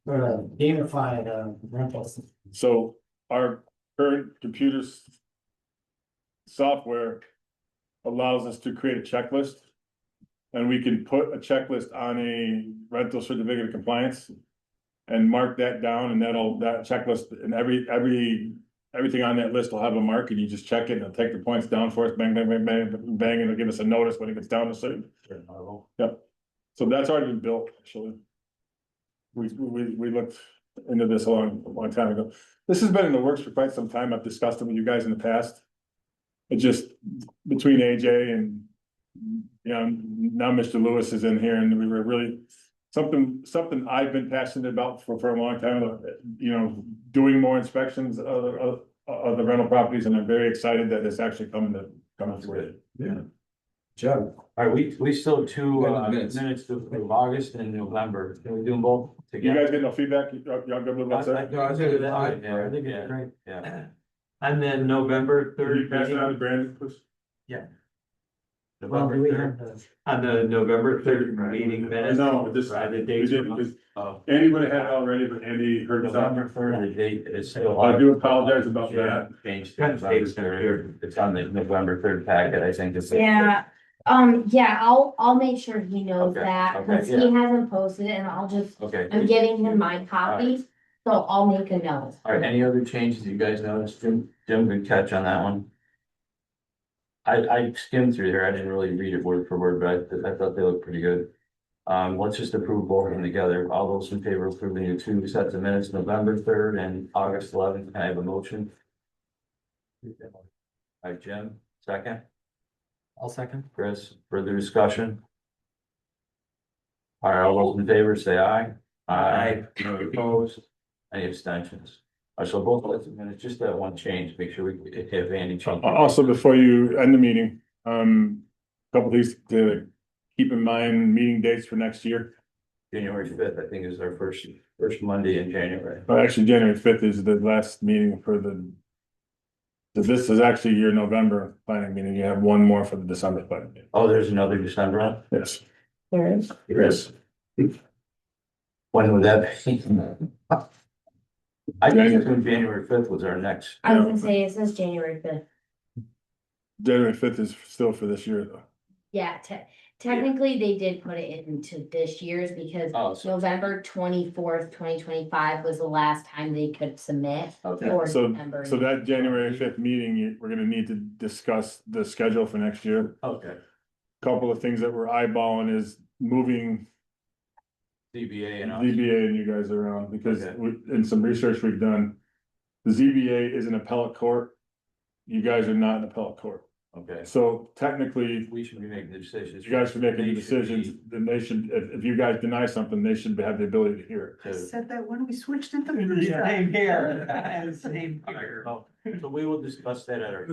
G: Or gamified rentals.
P: So our current computers. Software allows us to create a checklist. And we can put a checklist on a rental certificate of compliance. And mark that down and that checklist and everything on that list will have a mark and you just check it and it'll take the points down for us, bang, bang, bang, bang, bang, and it'll give us a notice when it gets down to certain. Yep, so that's already been built, actually. We looked into this a long time ago. This has been in the works for quite some time. I've discussed it with you guys in the past. It just, between AJ and, you know, now Mr. Lewis is in here and we were really. Something I've been passionate about for a long time, you know, doing more inspections of the rental properties, and I'm very excited that it's actually coming to it.
C: Yeah. Job.
A: All right, we still have 2
C: Minutes.
A: minutes of August and November. Can we do them both
P: You
A: together?
P: guys get no feedback? Y'all good with what's that?
C: No, I was gonna do that.
A: Yeah,
G: I think it's great.
A: Yeah. And then November
P: Can you
A: 3rd.
P: pass that on to Brandon, please?
G: Well, do
A: November
G: we
A: 3rd.
G: have the?
L: On the November 3rd meeting minutes.
P: No, this,
L: Right, the
P: we
L: dates
P: did,
L: were-
P: because
A: Oh,
P: Andy would have had it already, but Andy heard us out.
A: November 3rd, the date is still.
P: I do apologize about
A: Yeah,
P: that.
A: changed to November 3rd. It's on the November 3rd packet, I think. It's.
H: Yeah, I'll make sure he knows
A: Okay,
H: that,
A: okay,
H: cause he hasn't posted it and I'll just,
A: Okay.
H: I'm giving him my copies. So I'll make a note.
A: All right, any other changes you guys noticed? Jim, good catch on that one. I skimmed through there. I didn't really read it word for word, but I thought they looked pretty good. Let's just approve both of them together. All those in favor of approving the 2 sets of minutes, November 3rd and August 11th. Can I have a motion? All right, Jim, second.
G: I'll second.
A: Chris, further discussion? All right, all those in favor, say aye. Aye. Any opposed? Any abstentions? All right, so both of them, and it's just that one change, make sure we have any change.
F: Also, before you end the meeting, couple things to keep in mind, meeting dates for next year.
A: January 5th, I think, is our first Monday in January.
F: Well, actually, January 5th is the last meeting for the. So this is actually your November planning meeting. You have one more for the December planning meeting.
A: Oh, there's another December one?
F: Yes.
I: There is.
A: Yes. When would that be? I think January 5th was our next.
H: I was gonna say, it says January 5th.
F: January 5th is still for this year, though.
H: Yeah, technically, they did put it into this year's because
A: Oh, so,
H: November 24th, 2025 was the last time they could submit.
A: okay.
H: for
F: So,
H: December.
F: so that January 5th meeting, we're gonna need to discuss the schedule for next year.
A: Okay.
F: Couple of things that we're eyeballing is moving
A: ZBA and.
F: ZBA and you guys around, because
A: Okay.
F: in some research we've done. The ZBA is an appellate court. You guys are not an appellate court,
A: Okay,
F: so technically,
A: we should be making the decisions.
F: you guys are making the
A: They should
F: decisions,
A: be
F: then they should, if you guys deny something, they should have the ability to hear it.
A: to-
E: Said that when we switched into.
L: Same here, same
A: All right,
L: here.
A: well, so we will discuss that at our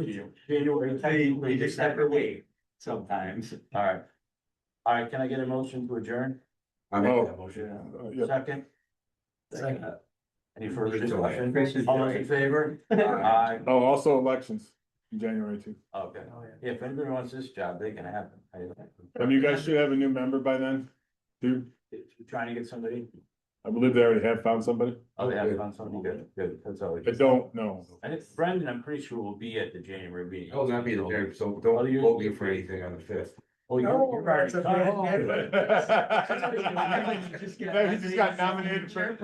A: January.
L: We just have to wait sometimes.
A: All right. All right, can I get a motion to adjourn?
C: I make that motion.
F: Yeah.
A: Second?
G: Second.
A: Any further
C: Chris is away.
A: discussion? All those in favor? Aye.
F: Oh, also elections, in January too.
A: Okay, yeah, if anybody wants this job, they can have it.
F: You guys should have a new member by then, too.
A: Trying to get somebody,
F: I believe they already have found somebody.
A: oh, they haven't found somebody good, that's always.
F: I don't know.
A: And it's Brendan, I'm pretty sure will be at the January meeting.
C: I will not be there, so
A: Oh,
C: don't
A: you-
C: vote me for anything on the 5th.
A: Oh, you're already.
F: He just got nominated for.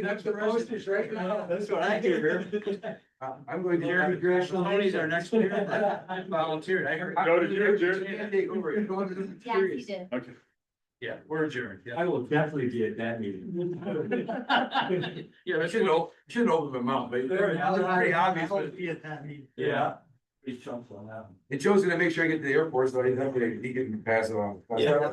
L: That's the posters right now. That's what I hear.
C: I'm going to.
A: Jeremy Tony's our next year. I volunteered, I heard.
F: Go to Jared.
C: Take over. You're going to the
H: Yeah, you did.
F: Okay.
A: Yeah, we're adjourned. Yeah.
L: I will definitely be at that meeting.
A: Yeah,
C: I shouldn't open my mouth, but.
L: Very obvious, but be at that meeting.
A: Yeah.
L: He jumps on that.
C: And Joe's gonna make sure I get to the airport, so he can pass it on.
A: Yeah.